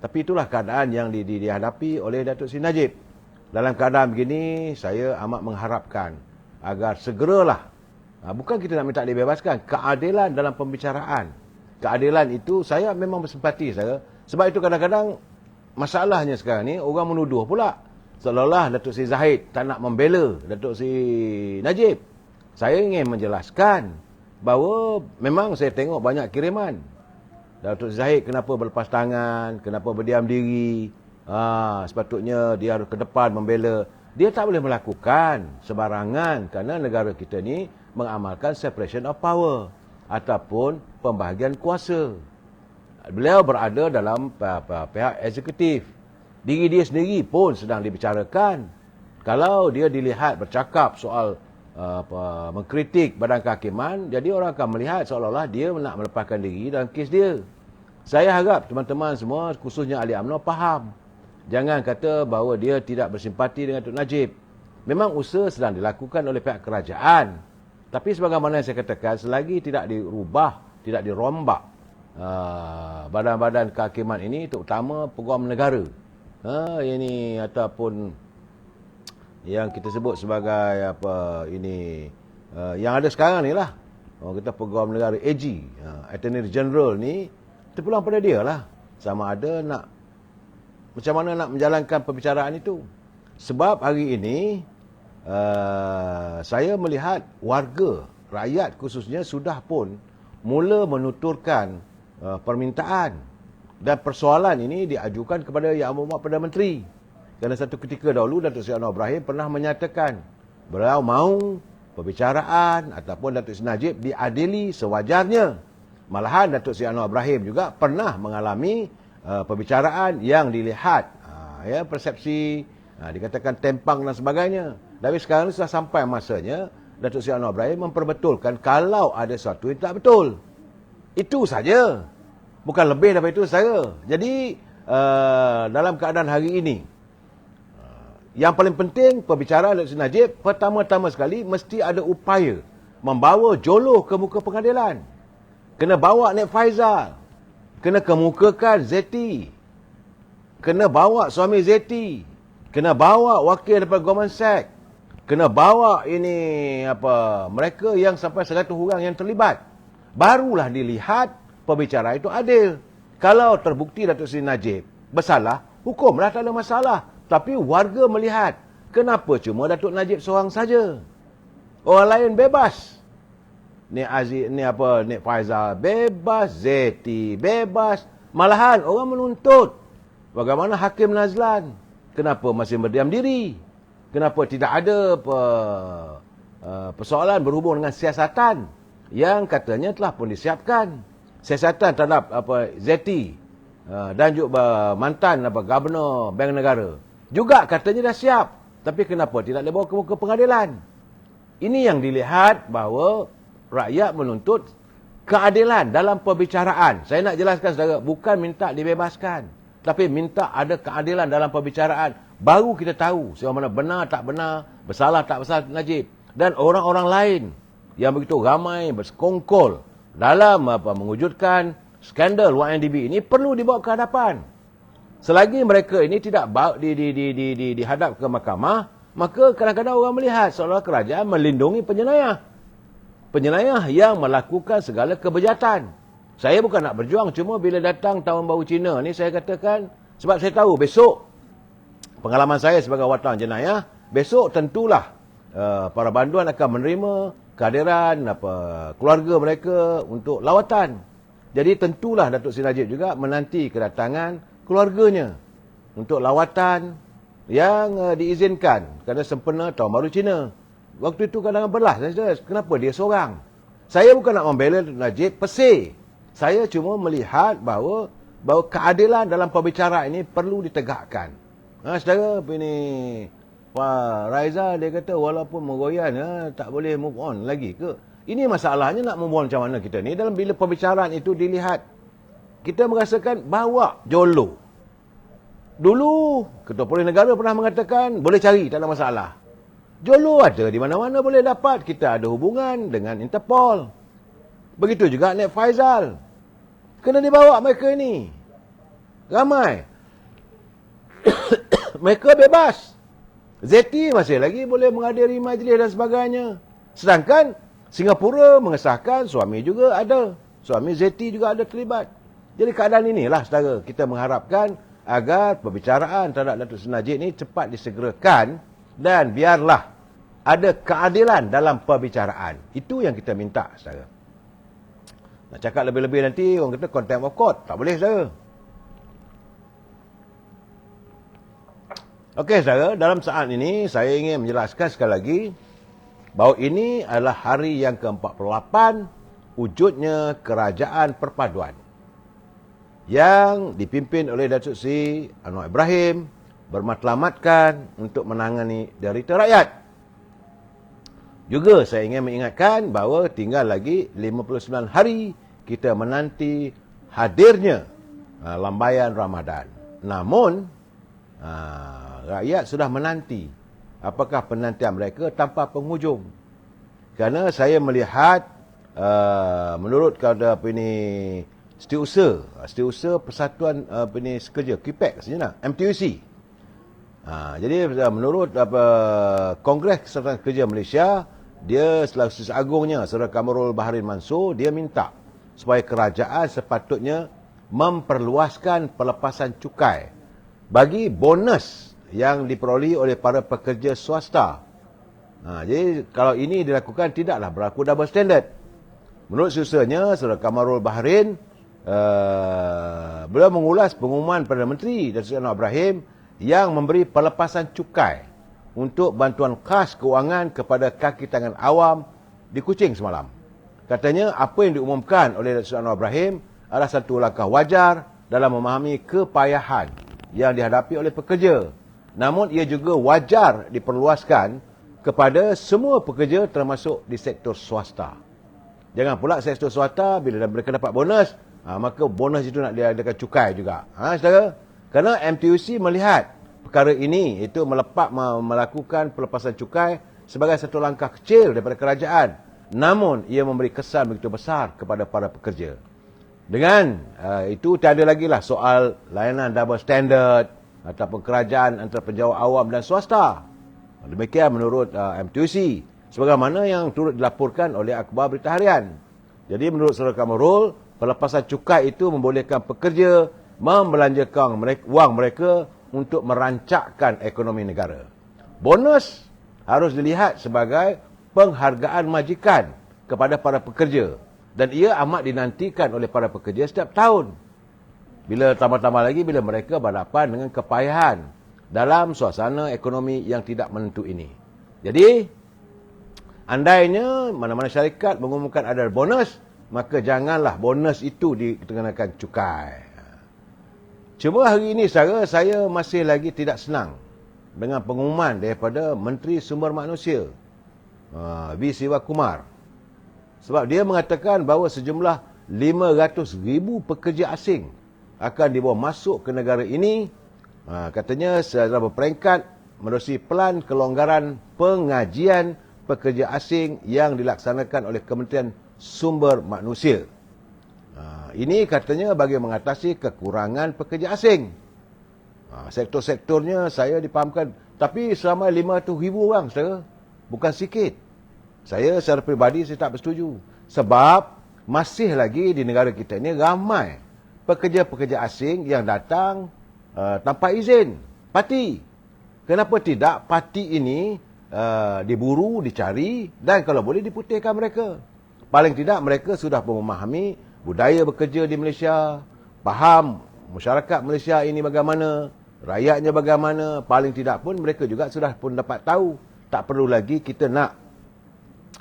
Speaker 1: Tapi itulah keadaan yang dihadapi oleh Datuk Seri Najib. Dalam keadaan begini, saya amat mengharapkan agar segeralah, bukan kita nak minta dibebaskan, keadilan dalam pembicaraan. Keadilan itu saya memang bersimpati saya. Sebab itu kadang-kadang masalahnya sekarang ni orang menuduh pula seolah-olah Datuk Seri Zahid tak nak membela Datuk Seri Najib. Saya ingin menjelaskan bahawa memang saya tengok banyak kiriman. Datuk Seri Zahid kenapa berlepas tangan, kenapa berdiam diri. Sepatutnya dia harus ke depan membela. Dia tak boleh melakukan sebarangan kerana negara kita ni mengamalkan separation of power ataupun pembahagian kuasa. Beliau berada dalam pihak eksekutif. Diri dia sendiri pun sedang dibicarakan. Kalau dia dilihat bercakap soal mengkritik badan kehakiman, jadi orang akan melihat seolah-olah dia nak melepaskan diri dalam kes dia. Saya harap teman-teman semua, khususnya ahli UMNO, faham. Jangan kata bahawa dia tidak bersimpati dengan Tun Najib. Memang usaha sedang dilakukan oleh pihak kerajaan. Tapi sebagaimana yang saya katakan, selagi tidak dirubah, tidak dirombak badan-badan kehakiman ini, terutama peguam negara, ini ataupun yang kita sebut sebagai yang ada sekarang ni lah, kita peguam negara AG, Attorney General ni, terpulang pada dia lah, sama ada macam mana nak menjalankan pembicaraan itu. Sebab hari ini saya melihat warga, rakyat khususnya sudah pun mula menuturkan permintaan, dan persoalan ini diajukan kepada Yang Amat Perdana Menteri. Kerana satu ketika dahulu Datuk Seri Anwar Ibrahim pernah menyatakan beliau mahu pembicaraan ataupun Datuk Seri Najib diadili sewajarnya. Malahan Datuk Seri Anwar Ibrahim juga pernah mengalami pembicaraan yang dilihat persepsi, dikatakan tempang dan sebagainya. Tapi sekarang ini sudah sampai masanya Datuk Seri Anwar Ibrahim memperbetulkan kalau ada sesuatu yang tak betul. Itu saja. Bukan lebih daripada itu saya. Jadi dalam keadaan hari ini, yang paling penting pembicaraan Datuk Seri Najib, pertama-tama sekali mesti ada upaya membawa Joloh ke muka pengadilan. Kena bawa Nek Faizal, kena kemukakan Zeti, kena bawa suami Zeti, kena bawa wakil daripada Goldman Sachs, kena bawa mereka yang sampai 100 orang yang terlibat. Barulah dilihat pembicaraan itu adil. Kalau terbukti Datuk Seri Najib bersalah, hukumlah, tak ada masalah. Tapi warga melihat, kenapa cuma Datuk Najib seorang saja? Orang lain bebas. Nek Faizal bebas, Zeti bebas. Malahan orang menuntut bagaimana Hakim Nazlan, kenapa masih berdiam diri? Kenapa tidak ada persoalan berhubung dengan siasatan yang katanya telah pun disiapkan? Siasatan terhadap Zeti dan juga mantan Gubernur Bank Negara juga katanya dah siap. Tapi kenapa tidak dibawa ke muka pengadilan? Ini yang dilihat bahawa rakyat menuntut keadilan dalam pembicaraan. Saya nak jelaskan saudara, bukan minta dibebaskan, tapi minta ada keadilan dalam pembicaraan. Baru kita tahu siapa mana benar tak benar, bersalah tak bersalah Najib. Dan orang-orang lain yang begitu ramai bersekongkol dalam mewujudkan skandal YNDB ini perlu dibawa ke hadapan. Selagi mereka ini tidak dihadap ke mahkamah, maka kadang-kadang orang melihat seolah kerajaan melindungi penjenayah. Penjenayah yang melakukan segala kebejatan. Saya bukan nak berjuang, cuma bila datang Tahun Baru Cina ni saya katakan, sebab saya tahu besok, pengalaman saya sebagai wartawan jenayah, besok tentulah para banduan akan menerima kehadiran keluarga mereka untuk lawatan. Jadi tentulah Datuk Seri Najib juga menanti kedatangan keluarganya untuk lawatan yang diizinkan kerana sempena Tahun Baru Cina. Waktu itu kadang-kadang berlah, kenapa dia seorang? Saya bukan nak membela Najib pesih. Saya cuma melihat bahawa keadilan dalam pembicaraan ini perlu ditegakkan. Saudara, ini Pak Raizal dia kata walaupun meroyan tak boleh move on lagi ke? Ini masalahnya nak move on macam mana kita ni dalam bila perbicaraan itu dilihat. Kita merasakan bawa jolo. Dulu Ketua Polis Negara pernah mengatakan boleh cari, tak ada masalah. Jolo ada di mana-mana boleh dapat. Kita ada hubungan dengan Interpol. Begitu juga Nek Faizal. Kena dibawa mereka ini. Ramai. Mereka bebas. Zeti masih lagi boleh menghadiri majlis dan sebagainya. Sedangkan Singapura mengesahkan suami juga ada. Suami Zeti juga ada terlibat. Jadi keadaan inilah saudara, kita mengharapkan agar perbicaraan terhadap Datuk Seri Najib ini cepat disegerakan dan biarlah ada keadilan dalam perbicaraan. Itu yang kita minta saudara. Nak cakap lebih-lebih nanti orang kata contempt of court. Tak boleh saudara. Okey saudara, dalam saat ini saya ingin menjelaskan sekali lagi bahawa ini adalah hari yang ke-48 wujudnya kerajaan perpaduan yang dipimpin oleh Datuk Seri Anwar Ibrahim bermatlamatkan untuk menangani derita rakyat. Juga saya ingin mengingatkan bahawa tinggal lagi 59 hari kita menanti hadirnya lambaian Ramadan. Namun rakyat sudah menanti. Apakah penantian mereka tanpa penghujung? Kerana saya melihat menurut kepada Setiausaha Persatuan Sekerja KIPEC sebenarnya MTUC. Jadi menurut Kongres Kesatuan Kerja Malaysia, dia selaku agungnya Saudara Kamarul Baharin Mansur, dia minta supaya kerajaan sepatutnya memperluaskan pelepasan cukai bagi bonus yang diperolehi oleh para pekerja swasta. Jadi kalau ini dilakukan tidaklah berlaku double standard. Menurut setiausaha Saudara Kamarul Baharin, beliau mengulas pengumuman Perdana Menteri Datuk Seri Anwar Ibrahim yang memberi pelepasan cukai untuk bantuan khas kewangan kepada kaki tangan awam di Kuching semalam. Katanya apa yang diumumkan oleh Datuk Seri Anwar Ibrahim adalah satu langkah wajar dalam memahami kepayahan yang dihadapi oleh pekerja. Namun ia juga wajar diperluaskan kepada semua pekerja termasuk di sektor swasta. Jangan pula sektor swasta bila mereka dapat bonus, maka bonus itu nak diadakan cukai juga. Saudara, kerana MTUC melihat perkara ini itu melakukan pelepasan cukai sebagai satu langkah kecil daripada kerajaan. Namun ia memberi kesan begitu besar kepada para pekerja. Dengan itu tiada lagi lah soal layanan double standard ataupun kerajaan antara penjawat awam dan swasta. Demikian menurut MTUC. Sebagaimana yang turut dilaporkan oleh akhbar Berita Harian. Jadi menurut Saudara Kamarul, pelepasan cukai itu membolehkan pekerja membelanjakan wang mereka untuk merancakkan ekonomi negara. Bonus harus dilihat sebagai penghargaan majikan kepada para pekerja dan ia amat dinantikan oleh para pekerja setiap tahun. Bila tambah-tambah lagi bila mereka berhadapan dengan kepayahan dalam suasana ekonomi yang tidak menentu ini. Jadi andainya mana-mana syarikat mengumumkan ada bonus, maka janganlah bonus itu dikenakan cukai. Cuma hari ini saya masih lagi tidak senang dengan pengumuman daripada Menteri Sumber Manusia V. Sivakumar. Sebab dia mengatakan bahawa sejumlah 500,000 pekerja asing akan dibawa masuk ke negara ini. Katanya secara berperingkat menerusi pelan kelonggaran pengajian pekerja asing yang dilaksanakan oleh Kementerian Sumber Manusia. Ini katanya bagi mengatasi kekurangan pekerja asing. Sektor-sektornya saya dipahamkan. Tapi selama 500,000 orang, saudara, bukan sikit. Saya secara peribadi saya tak bersetuju. Sebab masih lagi di negara kita ini ramai pekerja-pekerja asing yang datang tanpa izin parti. Kenapa tidak parti ini diburu, dicari dan kalau boleh diputihkan mereka. Paling tidak mereka sudah memahami budaya bekerja di Malaysia, faham masyarakat Malaysia ini bagaimana, rakyatnya bagaimana, paling tidak pun mereka juga sudah pun dapat tahu. Tak perlu lagi kita nak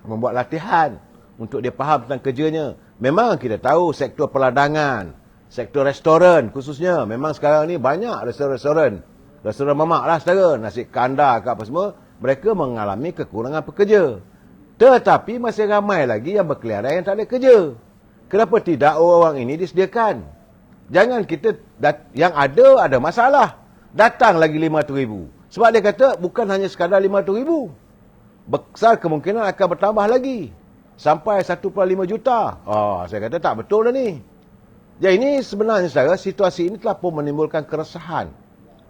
Speaker 1: membuat latihan untuk dia faham tentang kerjanya. Memang kita tahu sektor perladangan, sektor restoran khususnya, memang sekarang ni banyak restoran-restoran restoran mamak lah saudara, nasi kandar ke apa semua, mereka mengalami kekurangan pekerja. Tetapi masih ramai lagi yang berkeliaran yang tak ada kerja. Kenapa tidak orang ini disediakan? Jangan kita, yang ada masalah. Datang lagi 500,000. Sebab dia kata bukan hanya sekadar 500,000. Besar kemungkinan akan bertambah lagi. Sampai 1.5 juta. Saya kata tak betul dah ni. Jadi ini sebenarnya saudara, situasi ini telah pun menimbulkan keresahan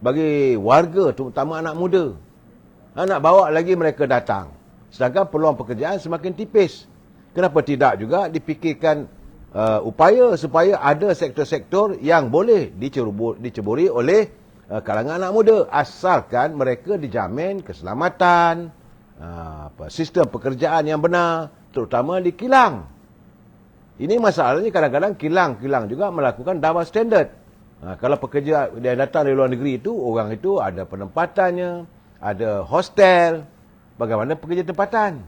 Speaker 1: bagi warga, terutama anak muda. Nak bawa lagi mereka datang. Sedangkan peluang pekerjaan semakin tipis. Kenapa tidak juga dipikirkan upaya supaya ada sektor-sektor yang boleh diceburi oleh kalangan anak muda. Asalkan mereka dijamin keselamatan, sistem pekerjaan yang benar, terutama di kilang. Ini masalahnya kadang-kadang kilang juga melakukan double standard. Kalau pekerja yang datang dari luar negeri itu, orang itu ada penempatannya, ada hostel, bagaimana pekerja tempatan.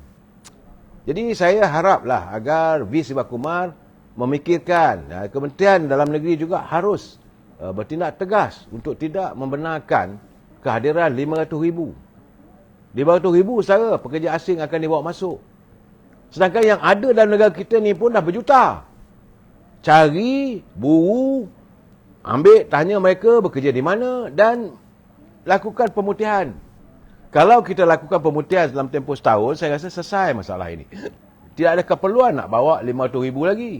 Speaker 1: Jadi saya haraplah agar V. Sivakumar memikirkan, Kementerian Dalam Negeri juga harus bertindak tegas untuk tidak membenarkan kehadiran 500,000. 500,000 saudara pekerja asing akan dibawa masuk. Sedangkan yang ada dalam negara kita ni pun dah berjuta. Cari, buru, ambil, tanya mereka bekerja di mana dan lakukan pemutihan. Kalau kita lakukan pemutihan dalam tempoh setahun, saya rasa selesai masalah ini. Tidak ada keperluan nak bawa 500,000 lagi.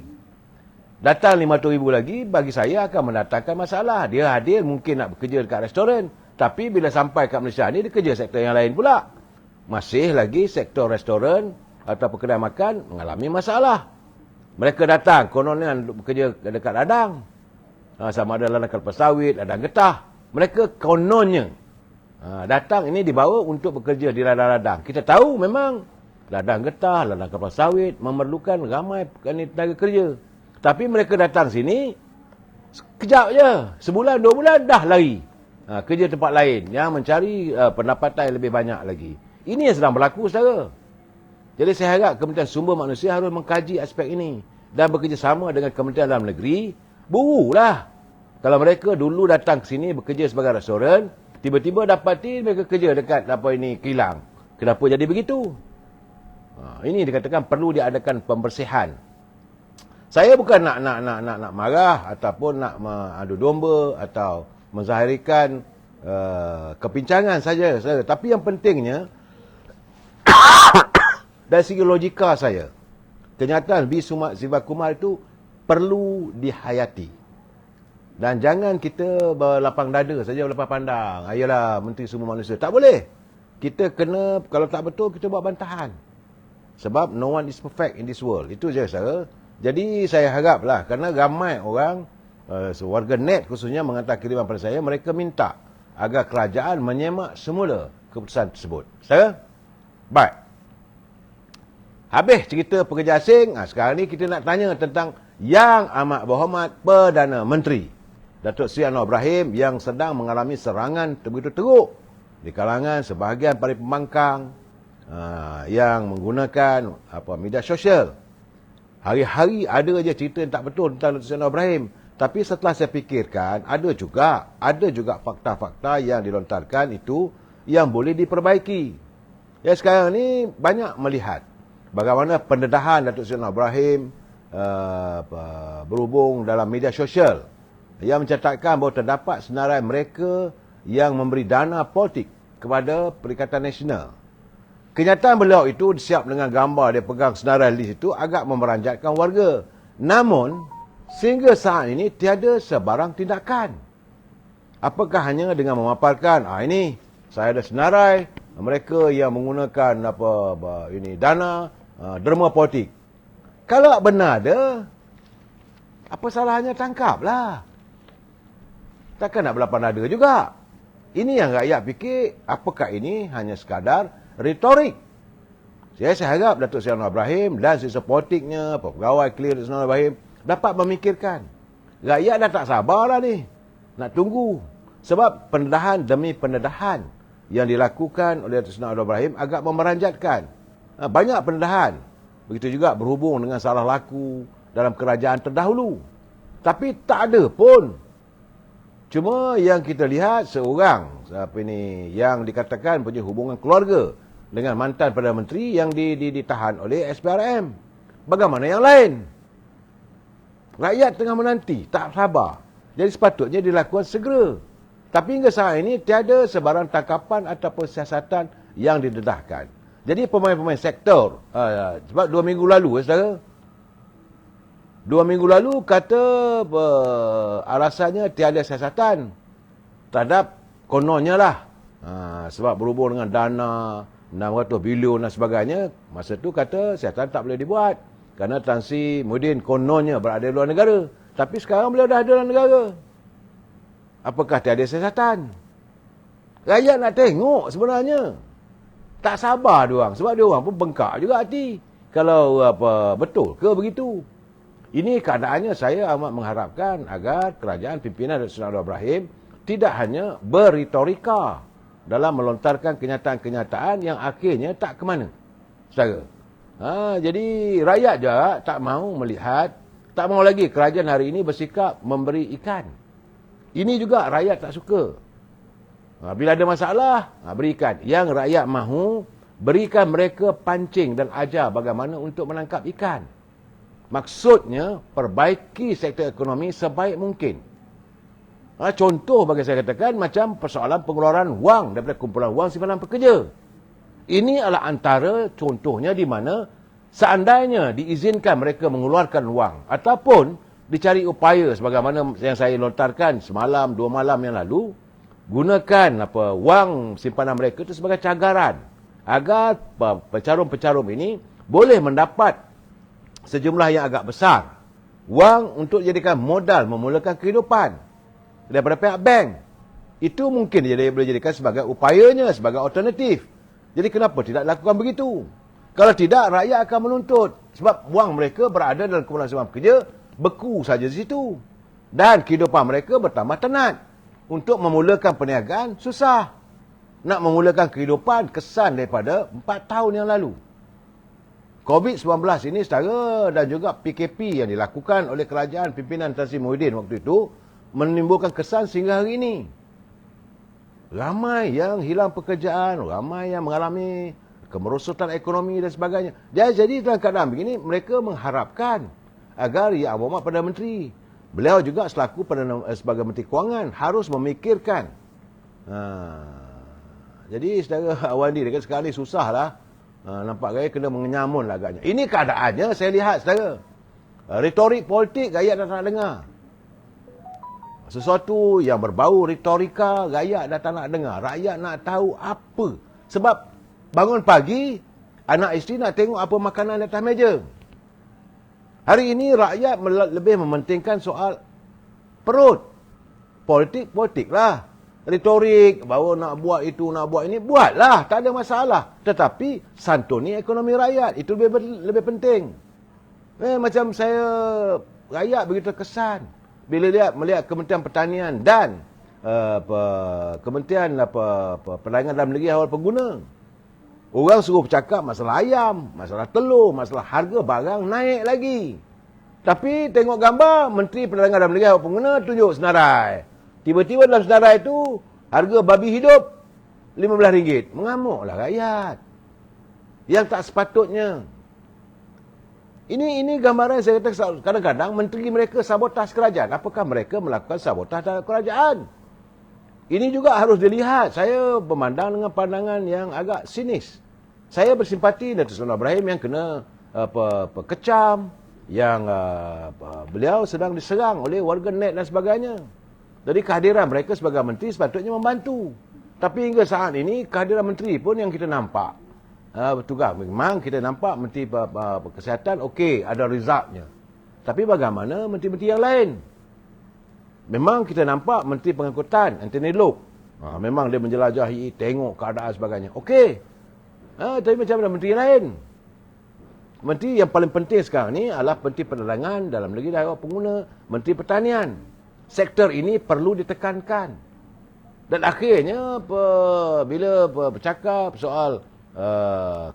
Speaker 1: Datang 500,000 lagi, bagi saya akan mendatangkan masalah. Dia hadir mungkin nak bekerja dekat restoran. Tapi bila sampai kat Malaysia ni, dia kerja sektor yang lain pula. Masih lagi sektor restoran atau kedai makan mengalami masalah. Mereka datang, kononnya bekerja dekat ladang. Sama ada ladang kelapa sawit, ladang getah. Mereka kononnya datang ini dibawa untuk bekerja di ladang-ladang. Kita tahu memang ladang getah, ladang kelapa sawit memerlukan ramai tenaga kerja. Tapi mereka datang sini, sekejap je. Sebulan, 2 bulan, dah lari. Kerja tempat lain yang mencari pendapatan yang lebih banyak lagi. Ini yang sedang berlaku, saudara. Jadi saya harap Kementerian Sumber Manusia harus mengkaji aspek ini. Dan bekerjasama dengan Kementerian Dalam Negeri, burulah. Kalau mereka dulu datang ke sini bekerja sebagai restoran, tiba-tiba dapati mereka kerja dekat kilang. Kenapa jadi begitu? Ini dikatakan perlu diadakan pembersihan. Saya bukan nak marah ataupun nak adu domba atau menzahirkan kepincangan saja. Tapi yang pentingnya dari segi logika saya, kenyataan V. Sivakumar itu perlu dihayati. Dan jangan kita berlapang dada saja, berlapang pandang. Ayolah Menteri Sumber Manusia. Tak boleh. Kita kena, kalau tak betul, kita buat bantahan. Sebab no one is perfect in this world. Itu je saya. Jadi saya haraplah, kerana ramai orang, warga net khususnya menghantar kiriman pada saya, mereka minta agar kerajaan menyemak semula keputusan tersebut. Saya, baik. Habis cerita pekerja asing, sekarang ni kita nak tanya tentang Yang Amat Berhormat Perdana Menteri Datuk Seri Anwar Ibrahim yang sedang mengalami serangan begitu teruk di kalangan sebahagian para pembangkang yang menggunakan media sosial. Hari-hari ada je cerita yang tak betul tentang Datuk Seri Anwar Ibrahim. Tapi setelah saya fikirkan, ada juga fakta-fakta yang dilontarkan itu yang boleh diperbaiki. Ya, sekarang ni banyak melihat bagaimana pendedahan Datuk Seri Anwar Ibrahim berhubung dalam media sosial yang mencatatkan bahawa terdapat senarai mereka yang memberi dana politik kepada Perikatan Nasional. Kenyataan beliau itu disiap dengan gambar dia pegang senarai list itu agak memeranjatkan warga. Namun, sehingga saat ini tiada sebarang tindakan. Apakah hanya dengan memaparkan, ini saya ada senarai mereka yang menggunakan dana derma politik. Kalau benar ada, apa salahnya tangkaplah. Takkan nak berlapang dada juga. Ini yang rakyat fikir, apakah ini hanya sekadar retorik. Saya harap Datuk Seri Anwar Ibrahim dan sisa politiknya, pegawai clear Datuk Seri Anwar Ibrahim dapat memikirkan. Rakyat dah tak sabar lah ni. Nak tunggu. Sebab pendedahan demi pendedahan yang dilakukan oleh Datuk Seri Anwar Ibrahim agak memeranjatkan. Banyak pendedahan. Begitu juga berhubung dengan salah laku dalam kerajaan terdahulu. Tapi tak ada pun Cuma yang kita lihat seorang yang dikatakan punya hubungan keluarga dengan mantan Perdana Menteri yang ditahan oleh SPRM. Bagaimana yang lain? Rakyat tengah menanti, tak sabar. Jadi sepatutnya dilakukan segera. Tapi hingga saat ini tiada sebarang tangkapan ataupun siasatan yang didedahkan. Jadi pemain-pemain sektor, sebab 2 minggu lalu, saudara, 2 minggu lalu kata alasannya tiada siasatan terhadap kononnya lah. Sebab berhubung dengan dana 600 bilion dan sebagainya, masa tu kata siasatan tak boleh dibuat. Kerana Tan Sri Muhyiddin kononnya berada di luar negara. Tapi sekarang beliau dah ada dalam negara. Apakah tiada siasatan? Rakyat nak tengok sebenarnya. Tak sabar diorang. Sebab diorang pun bengkak juga hati. Kalau betul ke begitu? Ini keadaannya saya amat mengharapkan agar kerajaan pimpinan Datuk Seri Anwar Ibrahim tidak hanya berretorika dalam melontarkan kenyataan-kenyataan yang akhirnya tak ke mana. Saudara. Jadi rakyat juga tak mahu melihat, tak mahu lagi kerajaan hari ini bersikap memberi ikan. Ini juga rakyat tak suka. Bila ada masalah, berikan. Yang rakyat mahu, berikan mereka pancing dan ajar bagaimana untuk menangkap ikan. Maksudnya, perbaiki sektor ekonomi sebaik mungkin. Contoh bagi saya katakan, macam persoalan pengeluaran wang daripada kumpulan wang simpanan pekerja. Ini adalah antara contohnya di mana seandainya diizinkan mereka mengeluarkan wang ataupun dicari upaya sebagaimana yang saya lontarkan semalam, 2 malam yang lalu, gunakan wang simpanan mereka itu sebagai cagaran agar pecarum-pecarum ini boleh mendapat sejumlah yang agak besar wang untuk jadikan modal memulakan kehidupan daripada pihak bank. Itu mungkin boleh jadikan sebagai upayanya, sebagai alternatif. Jadi kenapa tidak lakukan begitu? Kalau tidak, rakyat akan menuntut. Sebab wang mereka berada dalam kumpulan simpanan pekerja, beku saja di situ. Dan kehidupan mereka bertambah tenat. Untuk memulakan perniagaan, susah. Nak memulakan kehidupan, kesan daripada 4 tahun yang lalu. COVID-19 ini setara dan juga PKP yang dilakukan oleh kerajaan pimpinan Tan Sri Muhyiddin waktu itu, menimbulkan kesan sehingga hari ini. Ramai yang hilang pekerjaan, ramai yang mengalami kemerosotan ekonomi dan sebagainya. Jadi dalam keadaan begini, mereka mengharapkan agar Yang Berhormat Perdana Menteri, beliau juga selaku sebagai Menteri Kewangan, harus memikirkan. Jadi saudara Awandi, dekat sekarang ni susah lah. Nampak gaya kena mengenyamun lah agaknya. Ini keadaannya saya lihat saudara. Retorik politik rakyat dah tak nak dengar. Sesuatu yang berbau retorika, rakyat dah tak nak dengar. Rakyat nak tahu apa. Sebab bangun pagi, anak isteri nak tengok apa makanan di atas meja. Hari ini rakyat lebih mementingkan soal perut. Politik lah. Retorik, bahawa nak buat itu, nak buat ini, buatlah. Tak ada masalah. Tetapi santuni ekonomi rakyat. Itu lebih penting. Macam saya, rakyat begitu kesan. Bila melihat Kementerian Pertanian dan Kementerian Perdagangan Dalam Negeri Awal Pengguna. Orang suruh bercakap masalah ayam, masalah telur, masalah harga barang naik lagi. Tapi tengok gambar, Menteri Perdagangan Dalam Negeri Awal Pengguna tunjuk senarai. Tiba-tiba dalam senarai itu, harga babi hidup RM15. Mengamuklah rakyat. Yang tak sepatutnya. Ini gambaran saya kata kadang-kadang menteri mereka sabotaj kerajaan. Apakah mereka melakukan sabotaj terhadap kerajaan? Ini juga harus dilihat. Saya memandang dengan pandangan yang agak sinis. Saya bersimpati Datuk Seri Anwar Ibrahim yang kena kecam, yang beliau sedang diserang oleh warga net dan sebagainya. Jadi kehadiran mereka sebagai menteri sepatutnya membantu. Tapi hingga saat ini kehadiran menteri pun yang kita nampak. Betul, memang kita nampak Menteri Kesihatan okey, ada resultnya. Tapi bagaimana menteri-menteri yang lain? Memang kita nampak Menteri Pengangkutan Anthony Loke, memang dia menjelajahi, tengok keadaan sebagainya. Okey. Tapi macam mana menteri lain? Menteri yang paling penting sekarang ni adalah Menteri Perdagangan Dalam Negeri dan Awal Pengguna, Menteri Pertanian. Sektor ini perlu ditekankan. Dan akhirnya bila bercakap soal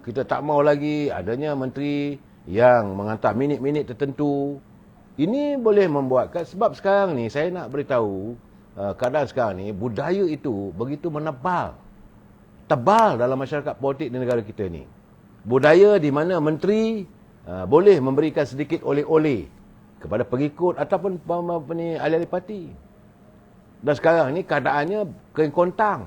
Speaker 1: kita tak mau lagi adanya menteri yang menghantar minit-minit tertentu. Ini boleh membuatkan, sebab sekarang ni saya nak beritahu keadaan sekarang ni, budaya itu begitu tebal dalam masyarakat politik di negara kita ni. Budaya di mana menteri boleh memberikan sedikit oleh-oleh kepada pengikut ataupun ahli-ahli parti. Dan sekarang ni keadaannya kering kontang.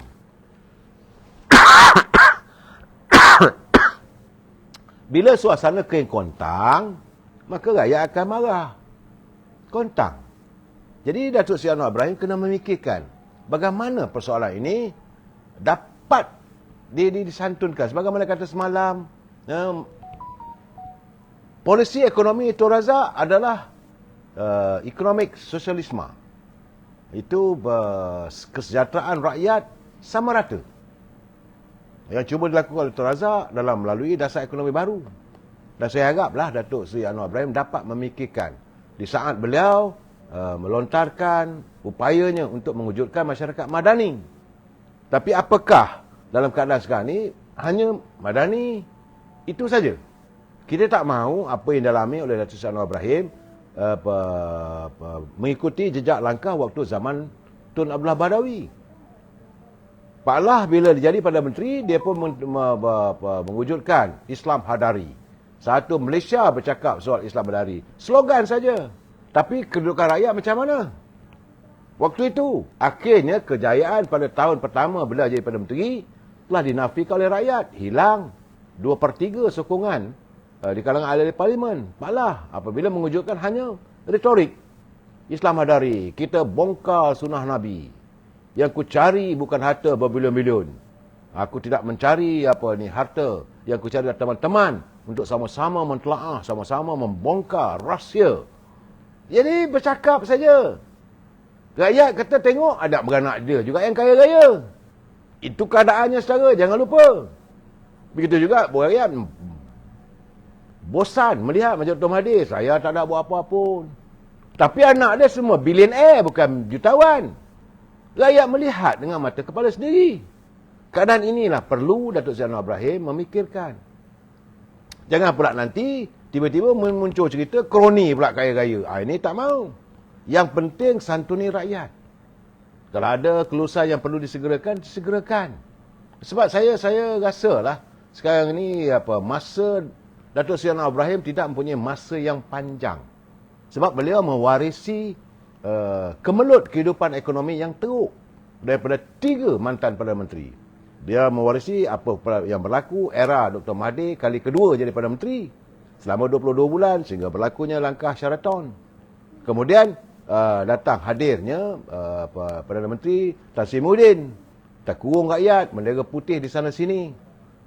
Speaker 1: Bila suasana kering kontang, maka rakyat akan marah. Kontang. Jadi Datuk Seri Anwar Ibrahim kena memikirkan bagaimana persoalan ini dapat disantunkan. Sebagaimana kata semalam, polisi ekonomi Tun Razak adalah economic socialisme. Itu kesejahteraan rakyat sama rata. Yang cuba dilakukan oleh Tun Razak dalam melalui dasar ekonomi baru. Dan saya haraplah Datuk Seri Anwar Ibrahim dapat memikirkan di saat beliau melontarkan upayanya untuk mewujudkan masyarakat madani. Tapi apakah dalam keadaan sekarang ni hanya madani itu saja? Kita tak mahu apa yang dialami oleh Datuk Seri Anwar Ibrahim mengikuti jejak langkah waktu zaman Tun Abdullah Badawi. Pak Allah bila dia jadi Perdana Menteri, dia pun mewujudkan Islam Hadari. Satu Malaysia bercakap soal Islam Hadari. Slogan saja. Tapi kedudukan rakyat macam mana? Waktu itu, akhirnya kejayaan pada tahun pertama beliau jadi Perdana Menteri telah dinafikan oleh rakyat. Hilang 2/3 sokongan di kalangan ahli parlimen. Pak Allah apabila mewujudkan hanya retorik. Islam Hadari, kita bongkar sunnah Nabi. Yang ku cari bukan harta berbilion-bilion. Aku tidak mencari harta. Yang ku cari adalah teman-teman untuk sama-sama mentelaah, sama-sama membongkar rahsia. Jadi bercakap saja. Rakyat kata tengok ada beranak dia juga yang kaya raya. Itu keadaannya secara, jangan lupa. Begitu juga rakyat bosan melihat macam Tuan Mahathir, saya tak nak buat apa pun. Tapi anak dia semua bilioner, bukan jutawan. Rakyat melihat dengan mata kepala sendiri. Keadaan inilah perlu Datuk Seri Anwar Ibrahim memikirkan. Jangan pula nanti tiba-tiba muncul cerita kroni pula kaya raya. Ini tak mahu. Yang penting santuni rakyat. Kalau ada kelulusan yang perlu disegerakan. Sebab saya rasalah sekarang ni masa Datuk Seri Anwar Ibrahim tidak mempunyai masa yang panjang. Sebab beliau mewarisi kemelut kehidupan ekonomi yang teruk daripada 3 mantan Perdana Menteri. Dia mewarisi apa yang berlaku era Dr. Mahathir kali kedua jadi Perdana Menteri selama 22 bulan sehingga berlakunya langkah Sheraton. Kemudian datang hadirnya Perdana Menteri Tan Sri Muhyiddin, terkurung rakyat, bendera putih di sana sini,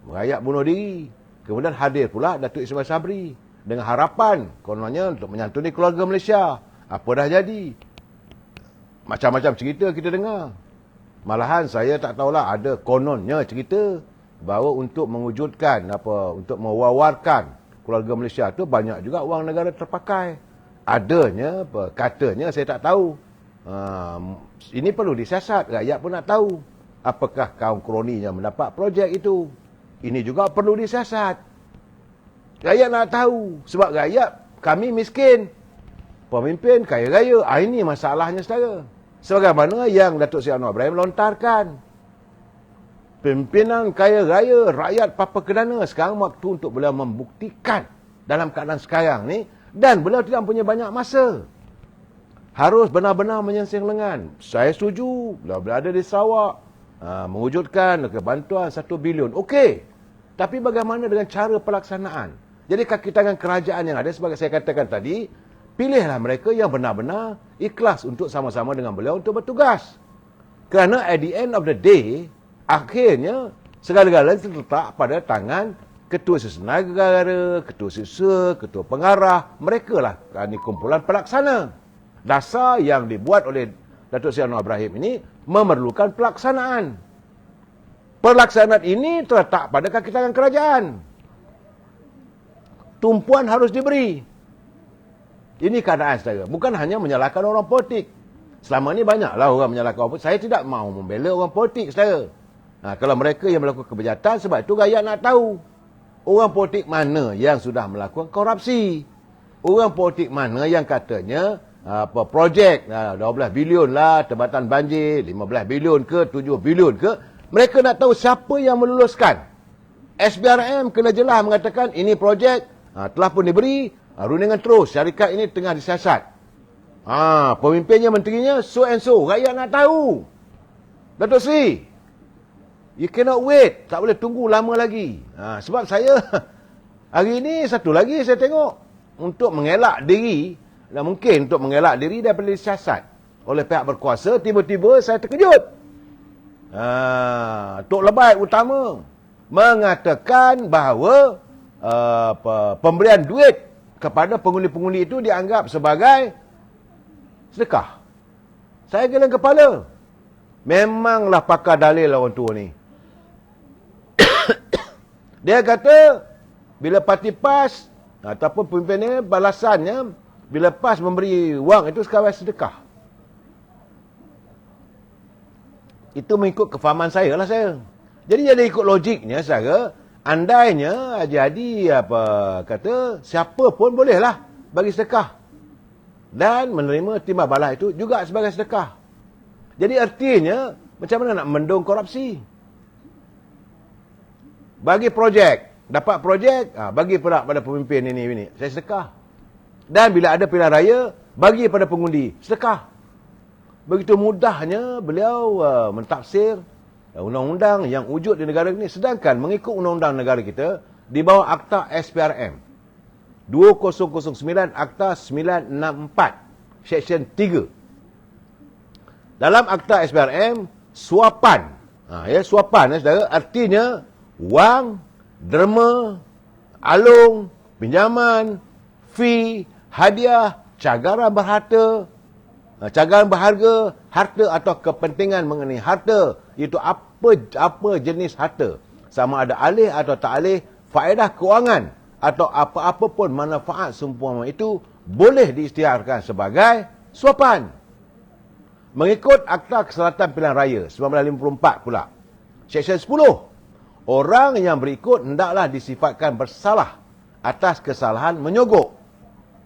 Speaker 1: rakyat bunuh diri. Kemudian hadir pula Datuk Ismail Sabri dengan harapan kononnya untuk menyantuni keluarga Malaysia. Apa dah jadi? Macam-macam cerita kita dengar. Malahan saya tak tahulah, ada kononnya cerita bahawa untuk mewujudkan untuk mewawarkan keluarga Malaysia tu banyak juga wang negara terpakai. Adanya katanya saya tak tahu. Ini perlu disiasat, rakyat pun nak tahu apakah kaum kroninya mendapat projek itu. Ini juga perlu disiasat. Rakyat nak tahu sebab rakyat kami miskin. Pemimpin kaya raya. Ini masalahnya saudara. Sebagaimana yang Datuk Seri Anwar Ibrahim lontarkan. Pimpinan kaya raya, rakyat papa kedana. Sekarang waktu untuk beliau membuktikan dalam keadaan sekarang ni. Dan beliau tidak punya banyak masa. Harus benar-benar menyingsing lengan. Saya setuju. Beliau berada di Sarawak. Mewujudkan bantuan 1 bilion. Okey. Tapi bagaimana dengan cara pelaksanaan? Jadi kaki tangan kerajaan yang ada, sebagai saya katakan tadi, pilihlah mereka yang benar-benar ikhlas untuk sama-sama dengan beliau untuk bertugas. Kerana at the end of the day, akhirnya segala-galanya terletak pada tangan ketua sesena negara, ketua siswa, ketua pengarah. Mereka lah kumpulan pelaksana. Dasar yang dibuat oleh Datuk Seri Anwar Ibrahim ini memerlukan pelaksanaan. Pelaksanaan ini terletak pada kaki tangan kerajaan. Tumpuan harus diberi. Ini keadaan saudara. Bukan hanya menyalahkan orang politik. Selama ini banyaklah orang menyalahkan orang politik. Saya tidak mahu membela orang politik saudara. Kalau mereka yang melakukan kejahatan, sebab itu rakyat nak tahu. Orang politik mana yang sudah melakukan korupsi. Orang politik mana yang katanya projek 12 bilion lah, tempatan banjir 15 bilion ke 7 bilion ke, mereka nak tahu siapa yang meluluskan. SPRM kena jelas mengatakan ini projek telah pun diberi rundingan terus, syarikat ini tengah disiasat. Pemimpinnya, menterinya so and so, rakyat nak tahu. Datuk Seri, you cannot wait, tak boleh tunggu lama lagi. Sebab saya hari ini satu lagi saya tengok, untuk mengelak diri, dan mungkin untuk mengelak diri daripada disiasat oleh pihak berkuasa, tiba-tiba saya terkejut. Tok Lebait utama mengatakan bahawa pemberian duit kepada pengundi-pengundi itu dianggap sebagai sedekah. Saya geleng kepala. Memanglah pakar dalil orang tua ni. Dia kata bila parti PAS ataupun pemimpinnya, balasannya bila PAS memberi wang itu sebagai sedekah. Itu mengikut kefahaman saya lah saya. Jadi dia ikut logiknya saya, andainya jadi siapa pun bolehlah bagi sedekah dan menerima timbal balas itu juga sebagai sedekah. Jadi artinya macam mana nak mendung korupsi? Bagi projek, dapat projek, bagi pula pada pemimpin ini, saya sedekah. Dan bila ada pilihan raya, bagi pada pengundi, sedekah. Begitu mudahnya beliau mentafsir undang-undang yang wujud di negara ini, sedangkan mengikut undang-undang negara kita di bawah Akta SPRM 2009 Akta 964 Seksyen 3. Dalam Akta SPRM, suapan, suapan saudara, artinya wang, derma, alung, pinjaman, fee, hadiah, cagaran berharga, harta atau kepentingan mengenai harta, iaitu apa jenis harta, sama ada alih atau tak alih, faedah kewangan atau apa-apa pun manfaat seumpama itu boleh diisytiharkan sebagai suapan. Mengikut Akta Keselamatan Pilihan Raya 1954 pula, Seksyen 10, orang yang berikut hendaklah disifatkan bersalah atas kesalahan menyogok,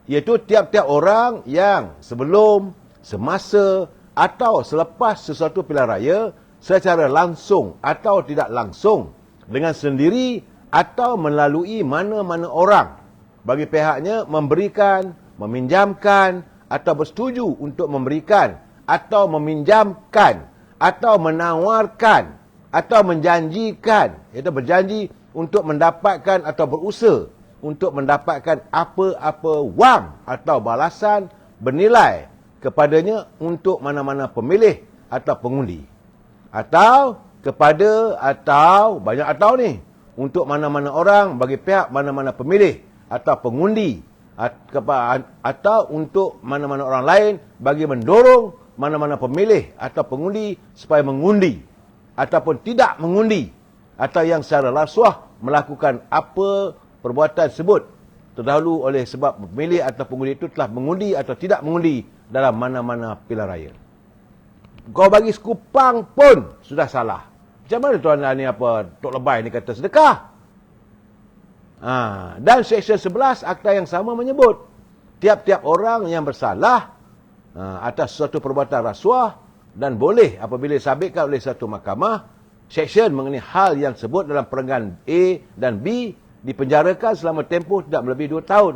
Speaker 1: iaitu tiap-tiap orang yang sebelum, semasa atau selepas sesuatu pilihan raya secara langsung atau tidak langsung, dengan sendiri atau melalui mana-mana orang bagi pihaknya memberikan, meminjamkan atau bersetuju untuk memberikan atau meminjamkan atau menawarkan atau menjanjikan, iaitu berjanji untuk mendapatkan atau berusaha untuk mendapatkan apa-apa wang atau balasan bernilai kepadanya untuk mana-mana pemilih atau pengundi, atau kepada, atau banyak atau ni, untuk mana-mana orang bagi pihak mana-mana pemilih atau pengundi, atau untuk mana-mana orang lain bagi mendorong mana-mana pemilih atau pengundi supaya mengundi ataupun tidak mengundi, atau yang secara rasuah melakukan apa perbuatan tersebut terdahulu oleh sebab pemilih atau pengundi itu telah mengundi atau tidak mengundi dalam mana-mana pilihan raya. Kau bagi sekupang pun sudah salah. Macam mana tuan ni Tok Lebait ni kata sedekah? Dan Seksyen 11 Akta yang sama menyebut tiap-tiap orang yang bersalah atas suatu perbuatan rasuah dan boleh apabila disabitkan oleh satu mahkamah, seksyen mengenai hal yang sebut dalam perenggan A dan B, dipenjarakan selama tempoh tidak melebihi 2 tahun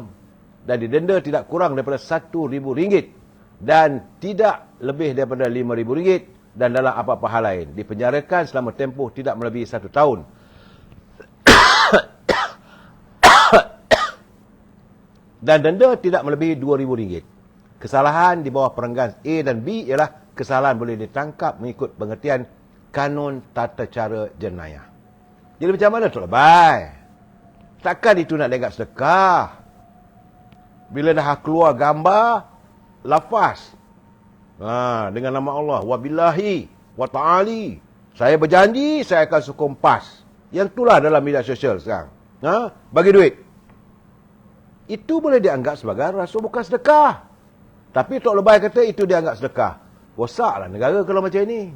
Speaker 1: dan didenda tidak kurang daripada RM1,000 dan tidak lebih daripada RM5,000, dan dalam apa-apa hal lain dipenjarakan selama tempoh tidak melebihi 1 tahun dan denda tidak melebihi RM2,000. Kesalahan di bawah perenggan A dan B ialah kesalahan boleh ditangkap mengikut pengertian Kanun Tata Cara Jenayah. Jadi macam mana Tok Lebait? Takkan itu nak dianggap sedekah? Bila dah keluar gambar, lafaz dengan nama Allah, wabillahi wa ta'ali, saya berjanji saya akan sokong PAS. Yang itulah dalam media sosial sekarang. Bagi duit. Itu boleh dianggap sebagai rasuah, bukan sedekah. Tapi Tok Lebait kata itu dianggap sedekah. Rosaklah negara kalau macam ini.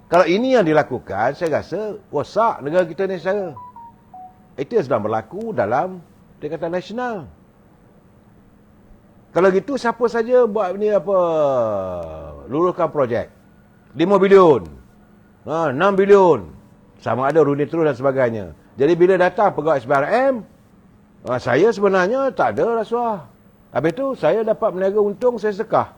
Speaker 1: Kalau ini yang dilakukan, saya rasa rosak negara kita ni secara. Itu yang sedang berlaku dalam Tingkatan Nasional. Kalau gitu siapa saja buat ni apa, luluskan projek 5 bilion, 6 bilion, sama ada runit terus dan sebagainya. Jadi bila datang pegawai SPRM, saya sebenarnya tak ada rasuah. Habis tu saya dapat meniaga untung, saya sedekah.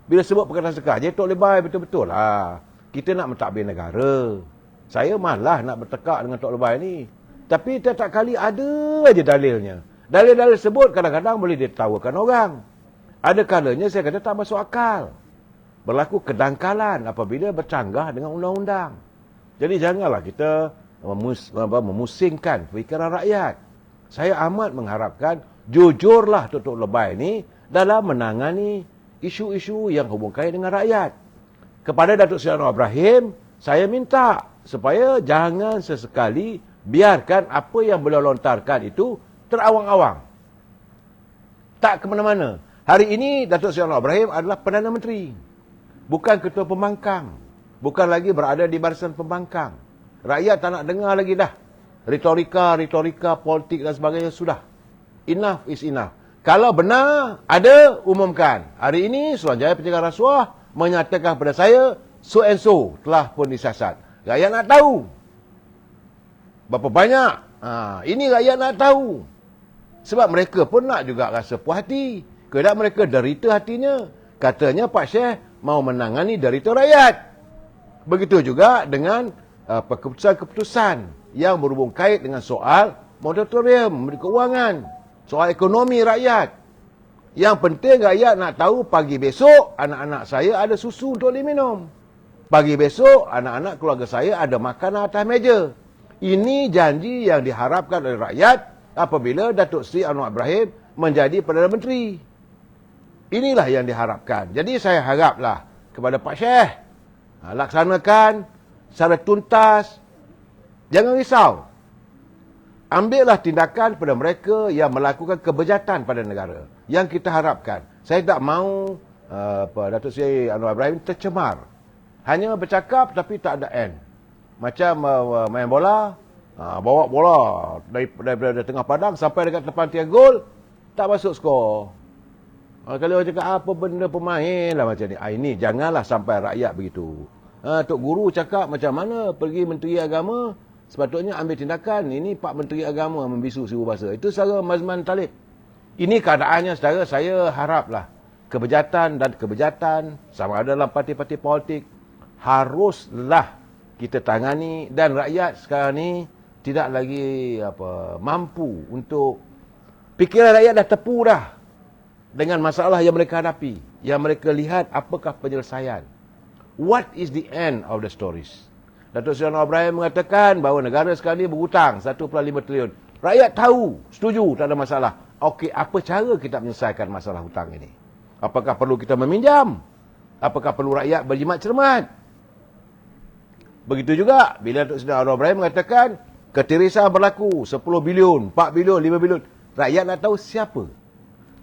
Speaker 1: Bila sebut perkataan sedekah, jadi Tok Lebay betul-betul lah. Kita nak mentadbir negara. Saya malah nak bertekak dengan Tok Lebay ni. Tapi tiap-tiap kali ada aja dalilnya. Dalil-dalil sebut kadang-kadang boleh ditertawakan orang. Ada kalanya saya kata tak masuk akal. Berlaku kedangkalan apabila bercanggah dengan undang-undang. Jadi janganlah kita memusingkan fikiran rakyat. Saya amat mengharapkan jujurlah Tok Lebay ni dalam menangani isu-isu yang hubung kait dengan rakyat. Kepada Datuk Seri Anwar Ibrahim, saya minta supaya jangan sesekali biarkan apa yang beliau lontarkan itu terawang-awang. Tak ke mana-mana. Hari ini Datuk Seri Anwar Ibrahim adalah Perdana Menteri. Bukan Ketua Pembangkang. Bukan lagi berada di barisan pembangkang. Rakyat tak nak dengar lagi dah. Retorika politik dan sebagainya sudah. Enough is enough. Kalau benar, ada, umumkan. Hari ini Suruhanjaya Pencegahan Rasuah menyatakan kepada saya, so and so telah pun disiasat. Rakyat nak tahu. Berapa banyak? Ini rakyat nak tahu. Sebab mereka pun nak juga rasa puas hati. Kedak mereka derita hatinya. Katanya Pak Syekh mau menangani derita rakyat. Begitu juga dengan keputusan-keputusan yang berhubung kait dengan soal moratorium, keuangan, soal ekonomi rakyat. Yang penting rakyat nak tahu pagi besok anak-anak saya ada susu untuk diminum. Pagi besok anak-anak keluarga saya ada makanan atas meja. Ini janji yang diharapkan oleh rakyat apabila Datuk Seri Anwar Ibrahim menjadi Perdana Menteri. Inilah yang diharapkan. Jadi saya haraplah kepada Pak Syekh, laksanakan secara tuntas. Jangan risau. Ambillah tindakan pada mereka yang melakukan kebejatan pada negara. Yang kita harapkan. Saya tak mahu Datuk Seri Anwar Ibrahim tercemar. Hanya bercakap tapi tak ada end. Macam main bola, bawa bola daripada tengah padang sampai dekat depan tiang gol, tak masuk skor. Kalau orang cakap apa benda pemain lah macam ni. Ini janganlah sampai rakyat begitu. Tok Guru cakap macam mana pergi Menteri Agama, sepatutnya ambil tindakan. Ini Pak Menteri Agama membisu seribu bahasa. Itu secara Mazman Talib. Ini keadaannya saudara, saya haraplah kebejatan dan kebejatan sama ada dalam parti-parti politik haruslah kita tangani, dan rakyat sekarang ni tidak lagi mampu untuk, fikiran rakyat dah tepu dah dengan masalah yang mereka hadapi, yang mereka lihat apakah penyelesaian. What is the end of the stories? Datuk Seri Anwar Ibrahim mengatakan bahawa negara sekarang ni berhutang 1.5 trilion. Rakyat tahu, setuju, tak ada masalah. Okey, apa cara kita menyelesaikan masalah hutang ini? Apakah perlu kita meminjam? Apakah perlu rakyat berjimat cermat? Begitu juga bila Datuk Seri Anwar Ibrahim mengatakan ketirisan berlaku 10 bilion, 4 bilion, 5 bilion. Rakyat nak tahu siapa.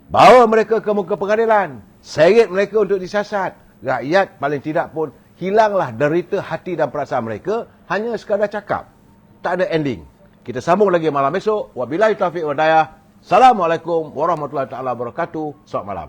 Speaker 1: Bawa mereka ke muka pengadilan. Seret mereka untuk disiasat. Rakyat paling tidak pun hilanglah derita hati dan perasaan mereka. Hanya sekadar cakap. Tak ada ending. Kita sambung lagi malam esok. Wabillahi taufiq wal hidayah. Assalamualaikum warahmatullahi wabarakatuh. Selamat malam.